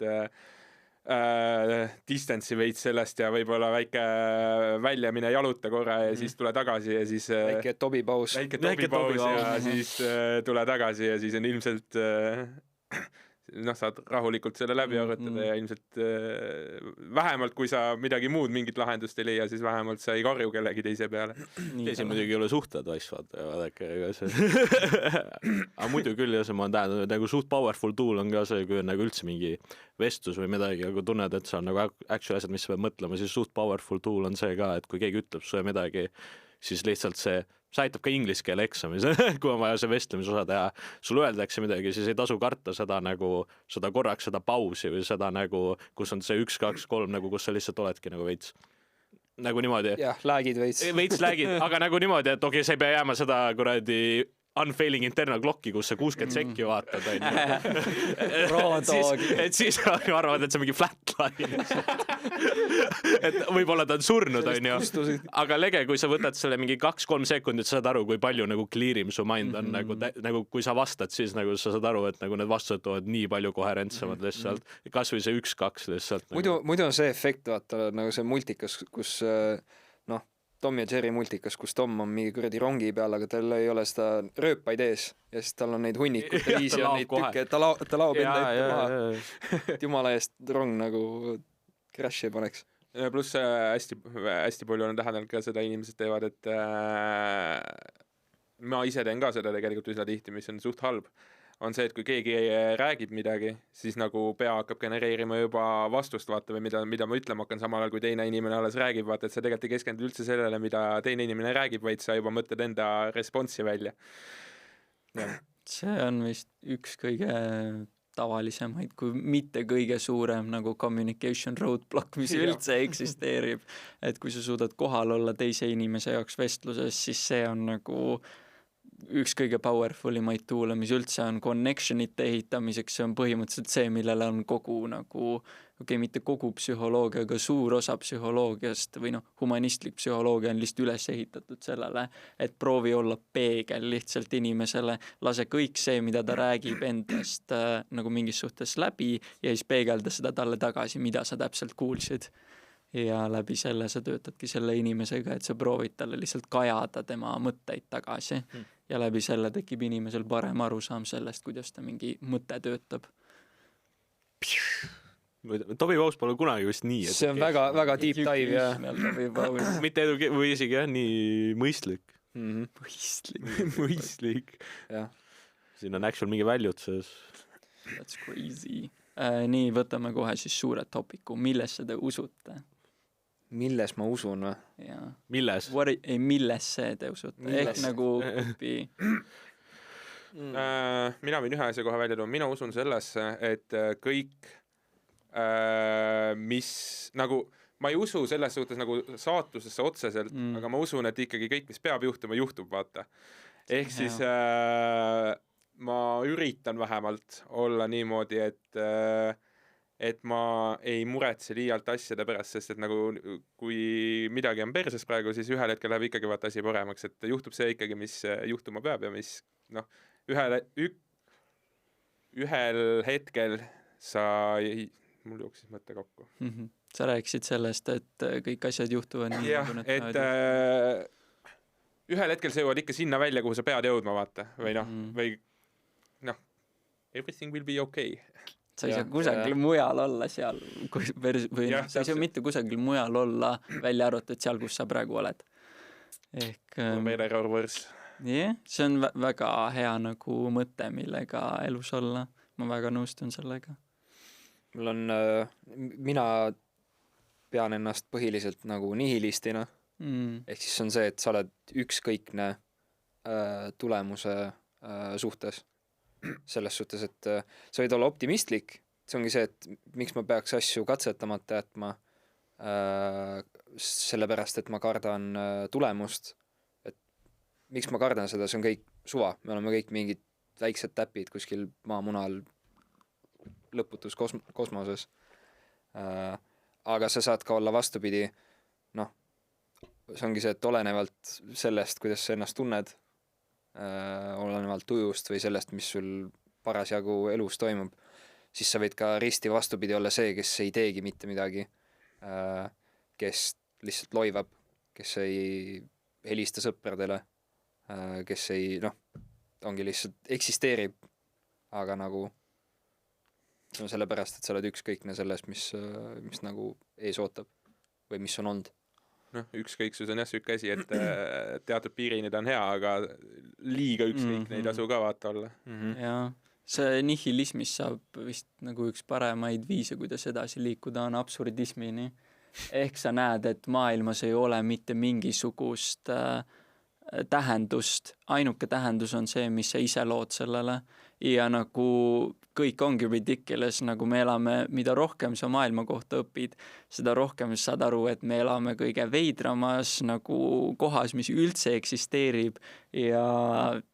distance'i veits sellest ja võib-olla väike välja mine jaluta korra ja siis tule tagasi ja siis väike tobipaus ja siis tule tagasi ja siis on ilmselt saad rahulikult selle läbi arutada ja ilmselt vähemalt kui sa midagi muud, mingit lahendust ei leia, siis vähemalt sa ei karju kellegi teise peale. Teisi muidugi ei ole suhted vaist, vaadake, ega see aga muidu küll ja see ma tähendab, nagu suht powerful tool on ka see, kui on nagu üldse mingi vestlus või midagi, aga kui tunned, et see on nagu actual asjad, mis sa pead mõtlema, siis suht powerful tool on see ka, et kui keegi ütleb sulle midagi, siis lihtsalt see aitab ka inglise keele eksamis, kui on vaja see vestlemisosa teha. Sulle öeldakse midagi, siis ei tasu karta seda nagu, seda korraks, seda pausi või seda nagu, kus on see 1, 2, 3, nagu kus sa lihtsalt oledki nagu veits. Nagu niimoodi. Jah, läägid veits. Veits läägid, aga nagu niimoodi, et okei, sa ei pea jääma seda kuradi unfailing internal clocki, kus sa 60 sekki vaatad, et siis arvad, et see on mingi flatline. Et võib-olla ta on surnud, aga lege, kui sa võtad selle mingi 2-3 sekundit, sa saad aru, kui palju nagu clearim su mind on, nagu kui sa vastad, siis nagu sa saad aru, et nagu need vastused toovad nii palju koherentsemad lihtsalt, kas või see 1-2 lihtsalt. Muidu on see efekt, vaata, nagu see multikas, kus Tom ja Jerry multikas, kus Tom on mingi kuradi rongi peal, aga tal ei ole seda rööpaid ees ja siis tal on neid hunnikute viisi ja neid tükke, et ta laob enda ette maha. Et jumala eest rong nagu crash ei paneks. Pluss hästi palju on tähendanud ka seda inimesed teevad, et ma ise teen ka seda tegelikult üsna tihti, mis on suht halb. On see, et kui keegi räägib midagi, siis nagu pea hakkab genereerima juba vastust, vaata, või mida ma ütlema hakkan samal ajal, kui teine inimene alles räägib, vaata, et sa tegelikult ei keskendu üldse sellele, mida teine inimene räägib, vaid sa juba mõtled enda responsi välja. See on vist üks kõige tavalisemaid, kui mitte kõige suurem nagu communication roadblock, mis üldse eksisteerib. Et kui sa suudad kohal olla teise inimese jaoks vestluses, siis see on nagu üks kõige powerfulimaid toole, mis üldse on connectionite ehitamiseks, see on põhimõtteliselt see, millele on kogu nagu, mitte kogu psühholoogia, aga suur osa psühholoogiast või humanistlik psühholoogia on lihtsalt üles ehitatud sellele, et proovi olla peegel lihtsalt inimesele, lase kõik see, mida ta räägib endast nagu mingis suhtes läbi ja siis peegelda seda talle tagasi, mida sa täpselt kuulsid. Ja läbi selle sa töötadki selle inimesega, et sa proovid talle lihtsalt kajada tema mõtteid tagasi ja läbi selle tekib inimesel parem arusaam sellest, kuidas ta mingi mõte töötab. Tobi Paus pole kunagi vist nii. See on väga, väga deep dive ja mitte edu või isegi nii mõistlik. Mõistlik. Siin on actual mingi väljut sees. That's crazy. Nii, võtame kohe siis suure topiku. Millesse te usute? Milles ma usun või? Milles? Millesse te usute? Ehk nagu õpi. Mina võin ühe asja kohe välja tuua. Mina usun sellesse, et kõik mis nagu, ma ei usu selles suhtes nagu saatusesse otseselt, aga ma usun, et ikkagi kõik, mis peab juhtuma, juhtub, vaata. Ehk siis ma üritan vähemalt olla niimoodi, et ma ei muretse liialt asjade pärast, sest et nagu kui midagi on perses praegu, siis ühel hetkel läheb ikkagi vaata asi paremaks, et juhtub see ikkagi, mis juhtuma peab ja mis ühel hetkel mul jooksis mõte kokku. Sa rääkisid sellest, et kõik asjad juhtuvad nii. Jah, et ühel hetkel sa jõuad ikka sinna välja, kuhu sa pead jõudma, vaata, või everything will be okay. Sa ei saa kusagil mujal olla seal, või sa ei saa mitte kusagil mujal olla, välja arvatud seal, kus sa praegu oled. Ehk see on väga hea nagu mõte, millega elus olla. Ma väga nõustun sellega. Mina pean ennast põhiliselt nagu nihilistina. Ehk siis on see, et sa oled ükskõikne tulemuse suhtes. Selles suhtes, et sa võid olla optimistlik, see ongi see, et miks ma peaks asju katsetamata jätma sellepärast, et ma kardan tulemust, et miks ma kardan seda, see on kõik suva, me oleme kõik mingid väiksed täpid kuskil maamunal lõputus kosmoses. Aga sa saad ka olla vastupidi, noh, see ongi see, et olenevalt sellest, kuidas sa ennast tunned, olenevalt tujust või sellest, mis sul parasjagu elus toimub, siis sa võid ka risti vastupidi olla see, kes ei teegi mitte midagi, kes lihtsalt loivab, kes ei helista sõpradele, kes ei, noh, ongi lihtsalt eksisteerib, aga nagu no sellepärast, et sa oled ükskõikne sellest, mis nagu ees ootab või mis on olnud. Noh, ükskõiksus on jah siuke asi, et teatud piirini ta on hea, aga liiga ükskõikne ei tasu ka vaata olla. Jaa, see nihilismis saab vist nagu üks paremaid viise, kuidas edasi liikuda, on absurdismini. Ehk sa näed, et maailmas ei ole mitte mingisugust tähendust, ainuke tähendus on see, mis sa ise lood sellele ja nagu kõik ongi ridiculous, nagu me elame, mida rohkem sa maailma kohta õpid, seda rohkem saad aru, et me elame kõige veidramas nagu kohas, mis üldse eksisteerib ja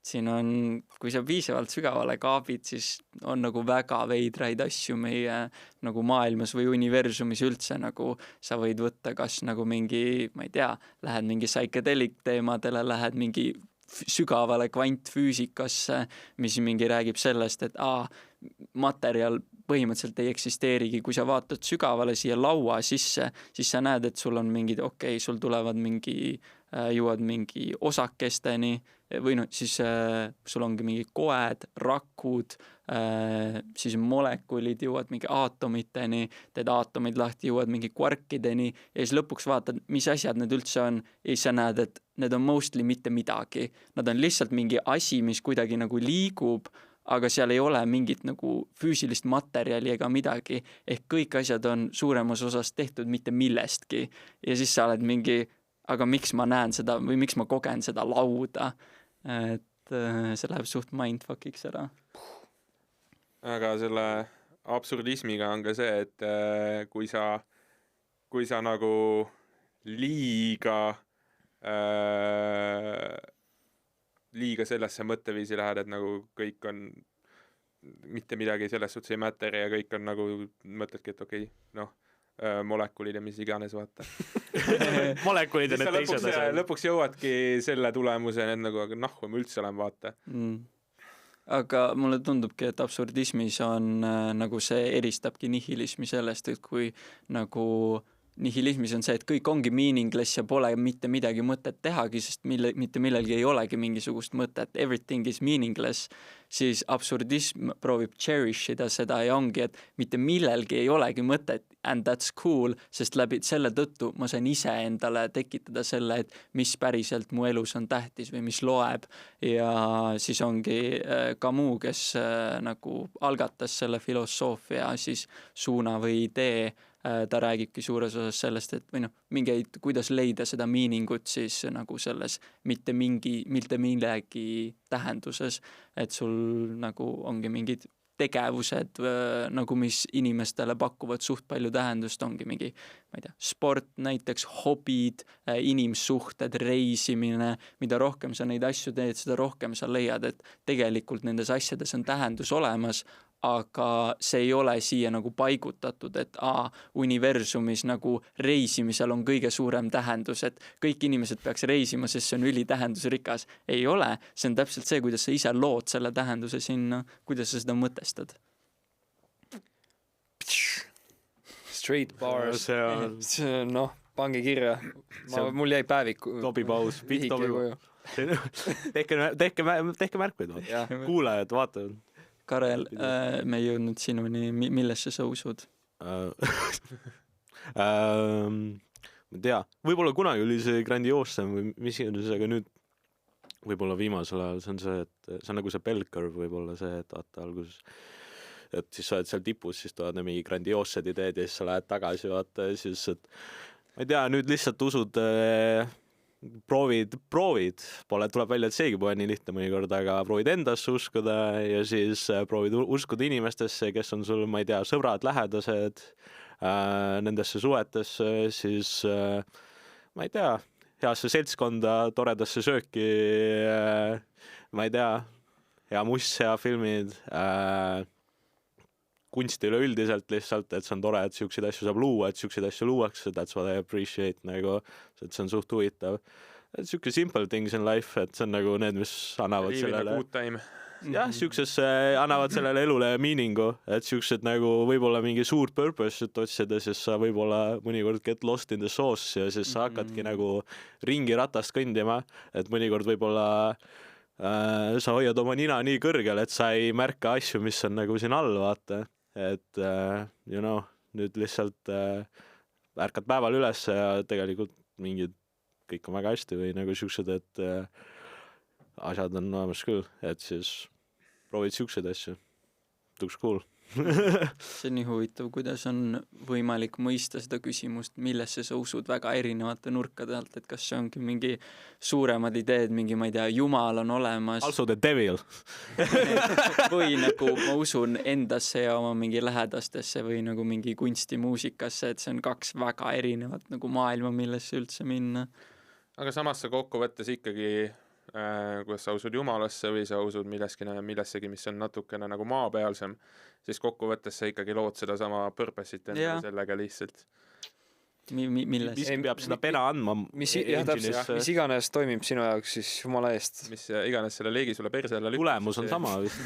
siin on, kui sa piisavalt sügavale kaabid, siis on nagu väga veidraid asju meie nagu maailmas või universumis üldse, nagu sa võid võtta kas nagu mingi, ma ei tea, lähed mingi psychedelic teemadele, lähed mingi sügavale kvantfüüsikasse, mis mingi räägib sellest, et materjal põhimõtteliselt ei eksisteerigi, kui sa vaatad sügavale siia laua sisse, siis sa näed, et sul on mingid, sul tulevad jõuad mingi osakesteni või noh, siis sul ongi mingi koed, rakud, siis molekulid jõuad mingi aatomiteni, teed aatomid lahti, jõuad mingi kvarkideni ja siis lõpuks vaatad, mis asjad need üldse on ja siis sa näed, et need on mostly mitte midagi. Nad on lihtsalt mingi asi, mis kuidagi nagu liigub, aga seal ei ole mingit nagu füüsilist materjali ega midagi, ehk kõik asjad on suuremas osas tehtud mitte millestki ja siis sa oled mingi, aga miks ma näen seda või miks ma kogen seda lauda, et see läheb suht mindfuckiks ära. Aga selle absurdismiga on ka see, et kui sa nagu liiga sellesse mõtteviisi lähed, et nagu kõik on mitte midagi selles suhtes ei mäteri ja kõik on nagu mõtledki, et okei, molekulid ja mis iganes, vaata. Molekulid ja need teised asjad. Lõpuks jõuadki selle tulemuseni, et nagu, aga nahku ma üldse olen, vaata. Aga mulle tundubki, et absurdismis on nagu see eristabki nihilismi sellest, et kui nagu nihilismis on see, et kõik ongi meaningless ja pole mitte midagi mõtet tehagi, sest mitte millelgi ei olegi mingisugust mõtet, everything is meaningless, siis absurdism proovib cherish ida seda ja ongi, et mitte millelgi ei olegi mõtet and that's cool, sest läbi selle tõttu ma sain ise endale tekitada selle, et mis päriselt mu elus on tähtis või mis loeb ja siis ongi Camus, kes nagu algatas selle filosoofia siis suuna või idee, ta räägibki suures osas sellest, et või noh, mingeid, kuidas leida seda meaningut siis nagu selles mitte millegi tähenduses, et sul nagu ongi mingid tegevused nagu mis inimestele pakuvad suht palju tähendust, ongi mingi, ma ei tea, sport näiteks, hobid, inimsuhted, reisimine, mida rohkem sa neid asju teed, seda rohkem sa leiad, et tegelikult nendes asjades on tähendus olemas, aga see ei ole siia nagu paigutatud, et universumis nagu reisimisel on kõige suurem tähendus, et kõik inimesed peaks reisima, sest see on ülitähendusrikas. Ei ole, see on täpselt see, kuidas sa ise lood selle tähenduse sinna, kuidas sa seda mõtestad. Straight bars. Noh, pange kirja. Mul jäi päeviku. Tobi paus. Tehke märkmeid. Kuulajad, vaatavad. Karel, me ei jõudnud sinuni, millesse sa usud? Ma tea, võib-olla kunagi oli see grandioossem või mis iganes, aga nüüd võib-olla viimasel ajal see on see, et see on nagu see bell curve võib-olla see, et vaata alguses, et siis sa oled seal tipus, siis tulevad mingi grandioosed ideed ja siis sa lähed tagasi vaata ja siis, et ma ei tea, nüüd lihtsalt usud proovid, tuleb välja, et seegi pole nii lihtne mõnikord, aga proovid endasse uskuda ja siis proovid uskuda inimestesse, kes on sul, ma ei tea, sõbrad, lähedased, nendesse suhetesse, siis ma ei tea, heasse seltskonda, toredasse sööki, ma ei tea, hea must, hea filmid, kunsti üleüldiselt lihtsalt, et see on tore, et siukseid asju saab luua, et siukseid asju luuakse, that's what I appreciate nagu, et see on suht huvitav. Et siuke simple things in life, et see on nagu need, mis annavad sellele jah, siukses annavad sellele elule meaningu, et siuksed nagu võib-olla mingi suur purpose otsida, siis sa võib-olla mõnikord get lost in the sauce ja siis sa hakkadki nagu ringi ratast kõndima, et mõnikord võib-olla sa hoiad oma nina nii kõrgel, et sa ei märka asju, mis on nagu siin all, vaata. Et you know, nüüd lihtsalt ärkad päeval üles ja tegelikult mingid kõik on väga hästi või nagu siuksed, et asjad on olemas küll, et siis proovid siukseid asju. Looks cool. See on nii huvitav, kuidas on võimalik mõista seda küsimust, millesse sa usud väga erinevate nurkade alt, et kas see ongi mingi suuremad ideed, mingi, ma ei tea, Jumal on olemas. Also the devil. Või nagu ma usun endasse ja oma mingi lähedastesse või nagu mingi kunstimuusikasse, et see on kaks väga erinevat nagu maailma, millesse üldse minna. Aga samas sa kokkuvõttes ikkagi kuidas sa usud Jumalasse või sa usud millessegi, mis on natukene nagu maapealsem, siis kokkuvõttes sa ikkagi lood seda sama purpose'it endale sellega lihtsalt. Mis peab seda pena andma? Mis iganes toimib sinu jaoks, siis Jumala eest. Mis iganes selle leegi sulle perse alla lükkas. Tulemus on sama vist.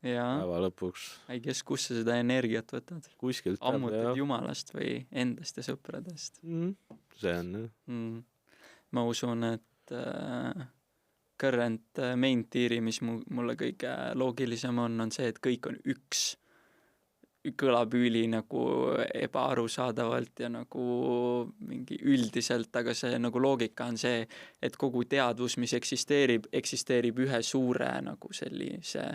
Päeva lõpuks. Ei kes, kus sa seda energiat võtad? Kuskilt. Ammutad Jumalast või endast ja sõpradest? See on. Ma usun, et current main tiiri, mis mulle kõige loogilisem on see, et kõik on üks. Kõlab üli nagu ebaarusaadavalt ja nagu mingi üldiselt, aga see nagu loogika on see, et kogu teadvus, mis eksisteerib ühe suure nagu sellise,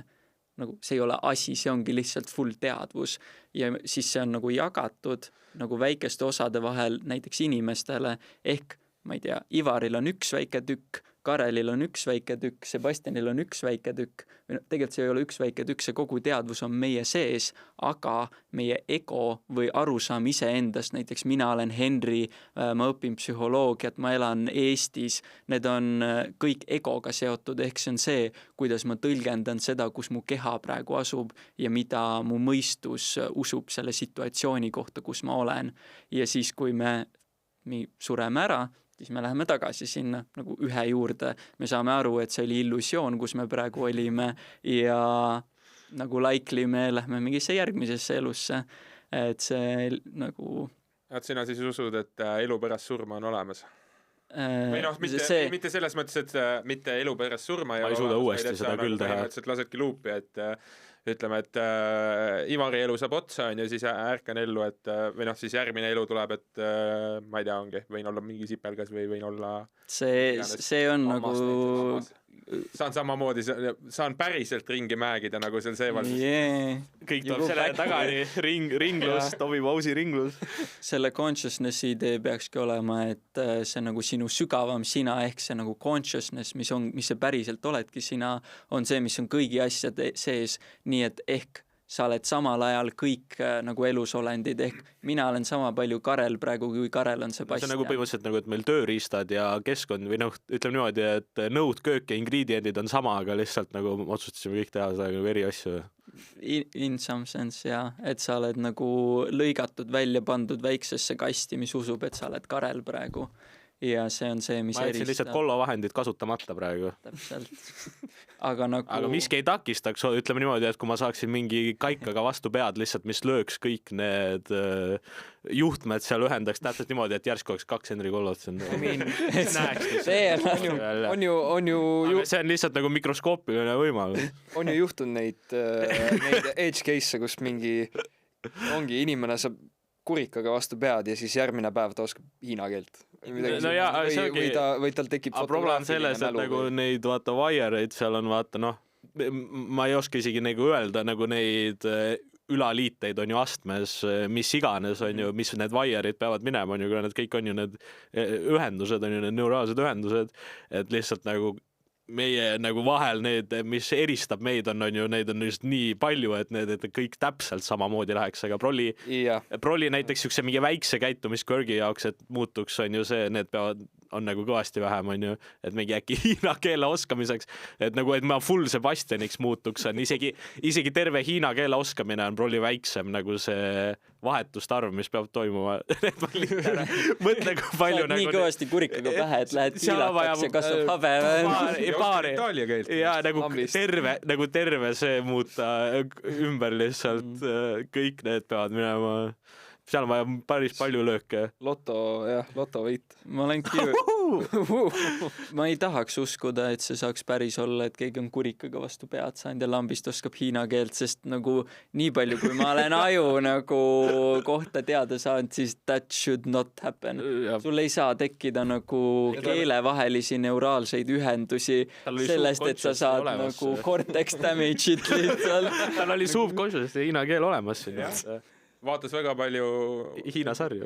nagu see ei ole asi, see ongi lihtsalt full teadvus ja siis see on nagu jagatud nagu väikeste osade vahel näiteks inimestele ehk ma ei tea, Ivaril on üks väike tükk, Karelil on üks väike tükk, Sebastianil on üks väike tükk, tegelikult see ei ole üks väike tükk, see kogu teadvus on meie sees, aga meie ego või arusaam iseendast, näiteks mina olen Henri, ma õpin psühholoogiat, ma elan Eestis, need on kõik egoga seotud, ehk see on see, kuidas ma tõlgendan seda, kus mu keha praegu asub ja mida mu mõistus usub selle situatsiooni kohta, kus ma olen. Ja siis, kui me sureme ära, siis me läheme tagasi sinna nagu ühe juurde. Me saame aru, et see oli illusioon, kus me praegu olime ja nagu likely me lähme mingisse järgmisesse elusse. Et see nagu... Et sina siis usud, et elu pärast surma on olemas? Või noh, mitte selles mõttes, et mitte elu pärast surma ma ei suuda uuesti seda küll teha. Et lasedki luupi, et ütleme, et Ivari elu saab otsa on ja siis ärkan ellu, et või noh, siis järgmine elu tuleb, et ma ei tea, ongi, võin olla mingi sipelgas või võin olla see on ammas, nagu saan samamoodi, saan päriselt ringi mäэгida nagu seal seeval. Kõik tuleb selle tagani, ringlus, Tobi Pausi ringlus. Selle consciousnessi idee peakski olema, et see nagu sinu sügavam sina ehk see nagu consciousness, mis see päriselt oledki sina, on see, mis on kõigi asjade sees, nii et ehk sa oled samal ajal kõik nagu elusolendid, ehk mina olen sama palju Karel praegu, kui Karel on Sebastian. See on nagu põhimõtteliselt nagu, et meil tööriistad ja keskkond või noh, ütleme niimoodi, et nõud, köök ja ingrediendid on sama, aga lihtsalt nagu otsustasime kõik teha seda nagu eri asju. In some sense, jah, et sa oled nagu lõigatud, välja pandud väiksesse kasti, mis usub, et sa oled Karel praegu. Ja see on see, mis ma jätsin lihtsalt kollovahendid kasutamata praegu. Täpselt. Aga miski ei takistaks, ütleme niimoodi, et kui ma saaksin mingi kaikaga vastu pead lihtsalt, mis lööks kõik need juhtmed seal ühendaks täpselt niimoodi, et järsku oleks 2 Henri Kollot. See on ju see on lihtsalt nagu mikroskoopiline võimalus. On ju juhtunud neid edge case'e, kus mingi ongi inimene saab kurikaga vastu pead ja siis järgmine päev ta oskab hiina keelt. Või tal tekib probleem selles, et nagu neid vaata wire'id seal on vaata noh, ma ei oska isegi nagu öelda, nagu neid ülaliiteid on ju astmes, mis iganes on ju, mis need wire'id peavad minema, on ju, need kõik on ju need ühendused, on ju need neuraalsed ühendused, et lihtsalt nagu meie nagu vahel need, mis eristab meid on ju, neid on just nii palju, et need et kõik täpselt samamoodi läheks, aga proli näiteks üks mingi väikse käitumiskörgi jaoks, et muutuks on ju see, need peavad on nagu kõvasti vähem, on ju, et mingi äkki hiina keele oskamiseks, et nagu, et ma full Sebastianiks muutuks, on isegi terve hiina keele oskamine on palju väiksem nagu see vahetuste arv, mis peab toimuma. Mõtle, kui palju saad nii kõvasti kurikaga pähe, et lähed kiilataks ja kasvab habe. Ja nagu terve see muuta ümber lihtsalt, kõik need peavad minema. Seal on vaja päris palju lööke. Lotovõit. Ma ei tahaks uskuda, et see saaks päris olla, et keegi on kurikaga vastu pead saanud ja lambist oskab hiina keelt, sest nagu nii palju, kui ma olen aju nagu kohta teada saanud, siis that should not happen. Sul ei saa tekkida nagu keelevahelisi neuraalseid ühendusi sellest, et sa saad nagu cortex damage'it lihtsalt. Tal oli subconscious ja hiina keel olemas siin. Vaatas väga palju Hiina sarju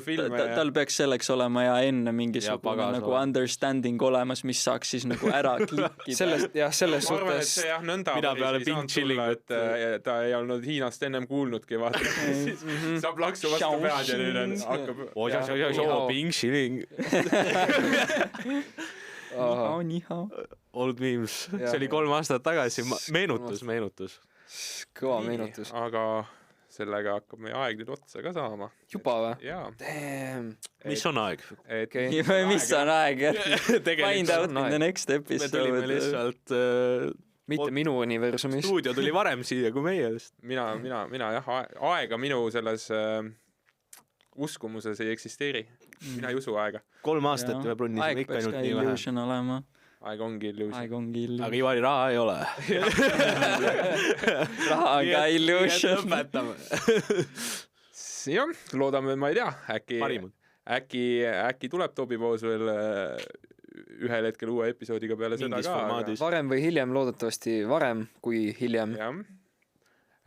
filme. Tal peaks selleks olema ja enne mingisugune nagu understanding olemas, mis saaks siis nagu ära klikkida. Selles ma arvan, et see nõnda mina peale pinchilling, et ta ei olnud Hiinast ennem kuulnudki, vaata. Siis saab laksu vastu pead ja nüüd hakkab pinchilling. Nihao. Old memes. See oli 3 aastat tagasi. Meenutus. Kõva meenutus. Aga sellega hakkab meie aeg nüüd otsa ka saama. Juba või? Jaa. Mis on aeg? Mis on aeg? Find out in the next episode. Me tulime lihtsalt mitte minu universumis. Stuudio tuli varem siia kui meie. Mina jah, aega minu selles uskumuses ei eksisteeri. Mina ei usu aega. 3 aastat me brunnisime ikka ainult nii vähe. Aeg ongi illusion. Aga Ivari raha ei ole. Raha on ka illusion. Jah, loodame, ma ei tea, äkki tuleb Tobipoos veel ühel hetkel uue episoodiga peale seda ka. Varem või hiljem, loodetavasti varem kui hiljem.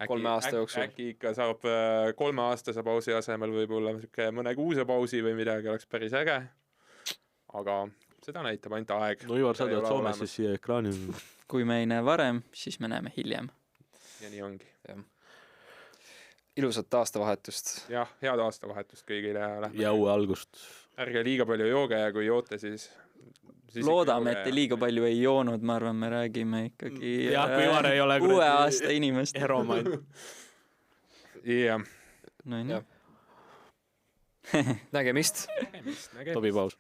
3 aasta jooksul. Äkki ikka saab 3 aastase pausi asemel võib-olla mõne kuuse pausi või midagi oleks päris äge. Aga seda näitab ainult aeg. No Ivar, sa tead Soomes siis siia ekraani. Kui me ei näe varem, siis me näeme hiljem. Ja nii ongi. Ilusat aastavahetust. Jah, head aastavahetust kõigile. Ja uue algust. Ärge liiga palju jooge ja kui joote, siis loodame, et liiga palju ei joonud, ma arvan, me räägime ikkagi uue aasta inimest. Heromain. Jah. No nii. Nägemist. Tobipaus.